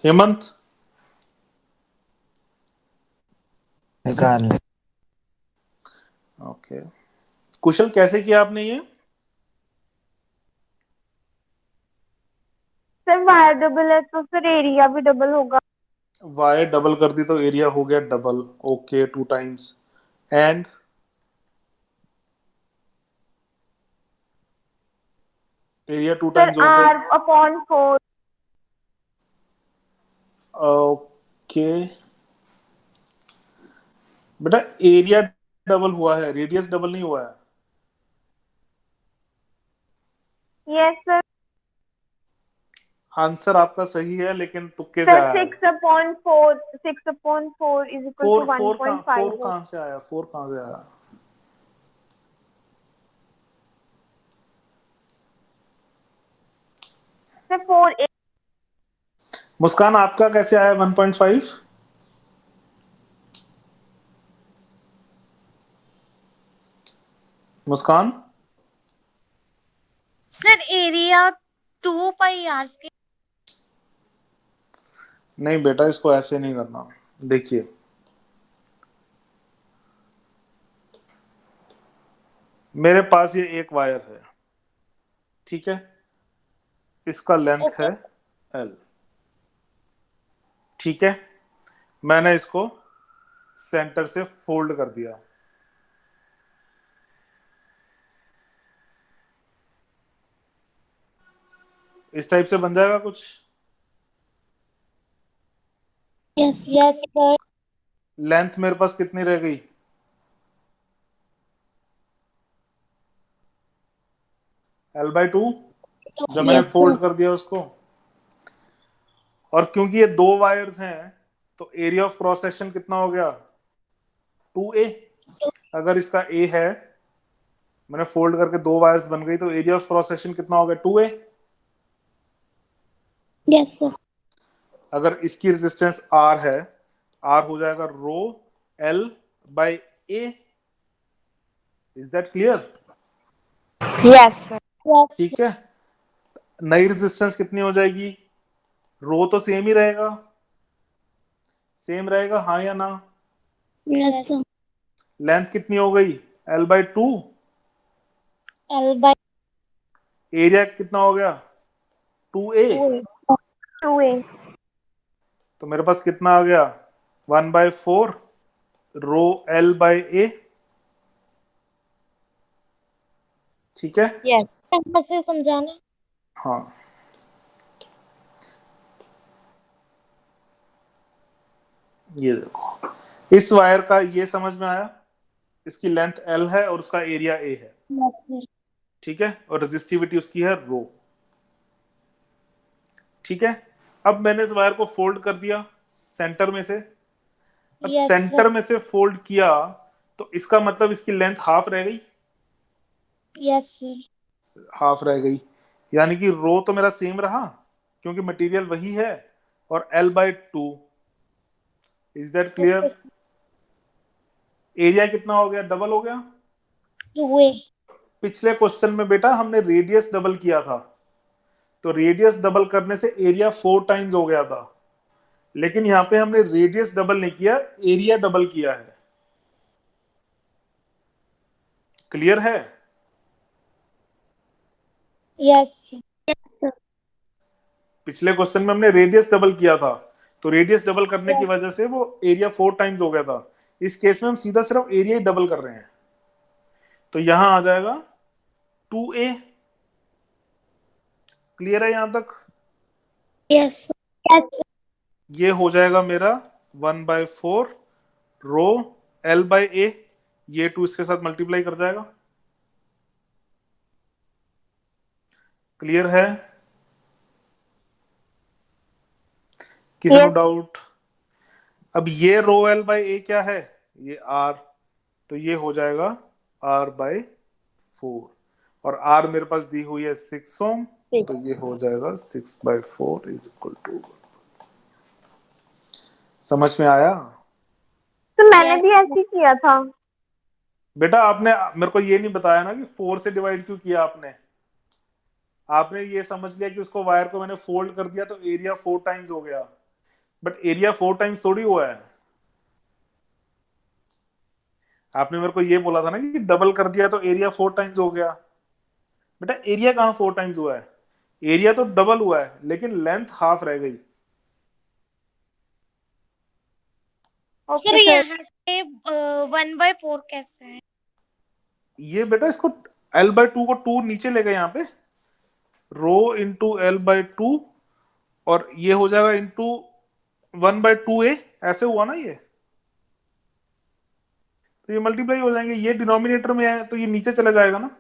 हेमंत? निकाल ले। ओके, कुशल कैसे किया आपने ये? सर वायर डबल है तो सर एरिया भी डबल होगा. वायर डबल कर दी तो एरिया हो गया double. Okay, 2 times. And area 2 sir times हो गया। R/4. ओके बेटा, एरिया डबल हुआ है, रेडियस डबल नहीं हुआ है। Yes sir. आंसर आपका सही है, लेकिन तुक्के से सर आया है। 6/4. 6/4 इज इक्वल टू 1.5 ohm. कहाँ से आया? 4 कहाँ से आया? सर 4. मुस्कान, आपका कैसे आया 1.5? मुस्कान? सर एरिया 2 पाई आर के। नहीं बेटा, इसको ऐसे नहीं करना। देखिए, मेरे पास ये एक वायर है, ठीक है, इसका लेंथ ओके। है L, ठीक है। मैंने इसको सेंटर से फोल्ड कर दिया, इस टाइप से बन जाएगा कुछ। Yes yes sir. लेंथ मेरे पास कितनी रह गई? L/2, जब मैंने यस फोल्ड सर। कर दिया उसको। और क्योंकि ये 2 वायर्स हैं, तो एरिया ऑफ क्रॉस सेक्शन कितना हो गया? 2A। अगर इसका A है, मैंने फोल्ड करके 2 वायर्स बन गई, तो एरिया ऑफ क्रॉस सेक्शन कितना हो गया? 2A। Yes sir. अगर इसकी रेजिस्टेंस R है, R हो जाएगा रो L/A। Is that clear? Yes sir. Yes ठीक है, नई रेजिस्टेंस कितनी हो जाएगी? रो तो सेम ही रहेगा, सेम रहेगा, हाँ या ना? Yes sir. लेंथ कितनी हो गई? L/2। L/2। एरिया कितना हो गया? 2A। 2A. तो मेरे पास कितना आ गया? 1/4 रो L/A। ठीक है, यस. से समझाना। हाँ। ये देखो, इस वायर का ये समझ में आया, इसकी लेंथ L है और उसका एरिया A है, यस सर। ठीक है, और रेजिस्टिविटी उसकी है रो, ठीक है। अब मैंने इस वायर को फोल्ड कर दिया सेंटर में से। अब यस सेंटर सर। में से फोल्ड किया, तो इसका मतलब इसकी लेंथ हाफ रह गई, यस सर। हाफ रह गई, यानी कि रो तो मेरा सेम रहा, क्योंकि मटेरियल वही है, और L/2। Is that clear? Area कितना हो गया? डबल हो गया। 2A। पिछले क्वेश्चन में बेटा हमने रेडियस डबल किया था, तो रेडियस डबल करने से एरिया 4 टाइम्स हो गया था, लेकिन यहाँ पे हमने रेडियस डबल नहीं किया, एरिया डबल किया है। क्लियर है? यस पिछले क्वेश्चन में हमने रेडियस डबल किया था, तो रेडियस डबल करने की वजह से वो एरिया 4 टाइम्स हो गया था। इस केस में हम सीधा सिर्फ एरिया ही डबल कर रहे हैं, तो यहां आ जाएगा 2a। क्लियर है यहां तक? यस यस ये हो जाएगा मेरा 1/4 रो L/A, ये 2 इसके साथ मल्टीप्लाई कर जाएगा। क्लियर है? किसी को डाउट? अब ये रो L/A क्या है? ये R, तो ये हो जाएगा R/4, और R मेरे पास दी हुई है 6 ओम, तो ये हो जाएगा 6/4 इज इक्वल टू। समझ में आया? तो मैंने भी ऐसे ही किया था। बेटा आपने मेरे को ये नहीं बताया ना कि 4 से डिवाइड क्यों किया आपने। आपने ये समझ लिया कि उसको वायर को मैंने फोल्ड कर दिया तो एरिया 4 टाइम्स हो गया, बट एरिया 4 टाइम्स थोड़ी हुआ है। आपने मेरे को ये बोला था ना कि डबल कर दिया तो एरिया 4 टाइम्स हो गया। बेटा एरिया कहाँ 4 टाइम्स हुआ है? एरिया तो डबल हुआ है, लेकिन लेंथ हाफ रह गई। सर यहाँ से 1/4 कैसे है? ये बेटा इसको L/2 को 2 नीचे ले गए यहाँ पे, रो इंटू L/2, और ये हो जाएगा इंटू 1/2a, ऐसे हुआ ना ये, तो ये मल्टीप्लाई हो जाएंगे। ये डिनोमिनेटर में है तो ये नीचे चला जाएगा ना।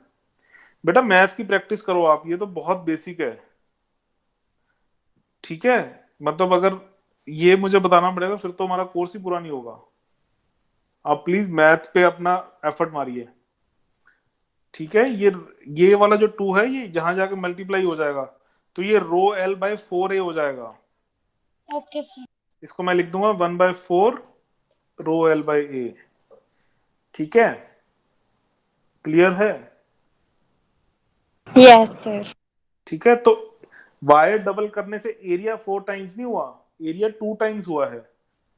बेटा मैथ की प्रैक्टिस करो आप, ये तो बहुत बेसिक है, ठीक है? मतलब अगर ये मुझे बताना पड़ेगा फिर तो हमारा कोर्स ही पूरा नहीं होगा। आप प्लीज मैथ पे अपना एफर्ट मारिए, ठीक है? ये वाला जो 2 है ये जहां जाके मल्टीप्लाई हो जाएगा, तो ये रो L/4a हो जाएगा। Okay sir. इसको मैं लिख दूंगा 1/4 रो L/A, ठीक है? क्लियर है? Yes sir. ठीक है, तो वायर डबल करने से एरिया 4 टाइम्स नहीं हुआ, एरिया 2 टाइम्स हुआ है,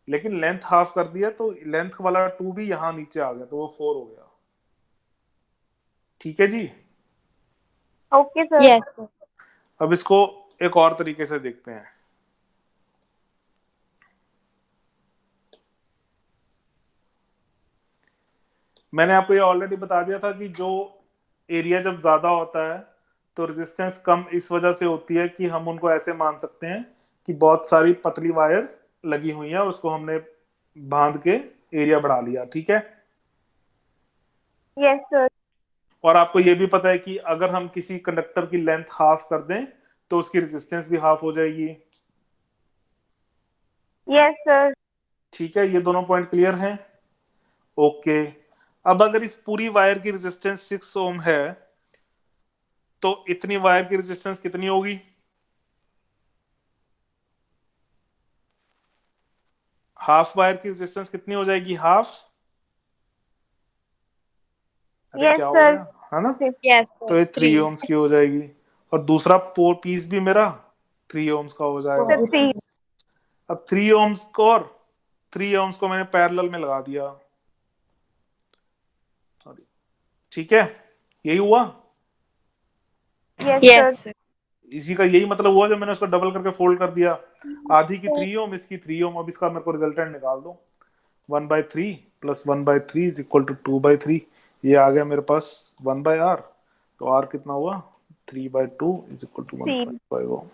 लेकिन लेंथ हाफ कर दिया तो लेंथ वाला 2 भी यहां नीचे आ गया, तो वो 4 हो गया। ठीक है जी? Okay sir. Yes sir. अब इसको एक और तरीके से देखते हैं। मैंने आपको ये ऑलरेडी बता दिया था कि जो एरिया जब ज्यादा होता है तो रेजिस्टेंस कम इस वजह से होती है कि हम उनको ऐसे मान सकते हैं कि बहुत सारी पतली वायर्स लगी हुई हैं, उसको हमने बांध के एरिया बढ़ा लिया। ठीक है? Yes sir. और आपको ये भी पता है कि अगर हम किसी कंडक्टर की लेंथ हाफ कर दें तो उसकी रेजिस्टेंस भी हाफ हो जाएगी। Yes sir. ठीक है, ये दोनों पॉइंट क्लियर हैं? ओके। अब अगर इस पूरी वायर की रेजिस्टेंस 6 ओम है तो इतनी वायर की रेजिस्टेंस कितनी होगी? हाफ वायर की रेजिस्टेंस कितनी हो जाएगी? हाफ। अरे यस क्या हो सर। गया, है ना? यस तो ये 3 ओम्स की हो जाएगी, और दूसरा पीस भी मेरा 3 ओम्स का हो जाएगा। सर 3। अब 3 ओम्स को और 3 ओम्स को मैंने पैरेलल में लगा दिया। ठीक है, यही हुआ। Yes sir. इसी का यही मतलब हुआ जब मैंने उसको डबल करके फोल्ड कर दिया। आधी की 3 ओम, इसकी 3 ओम। अब इसका मेरे को रिजल्टेंट निकाल दो। 1/3 प्लस 1/3 इज इक्वल टू 2/3। ये आ गया मेरे पास 1/r, तो r कितना हुआ? 3/2 इज इक्वल टू 1/5 ओम।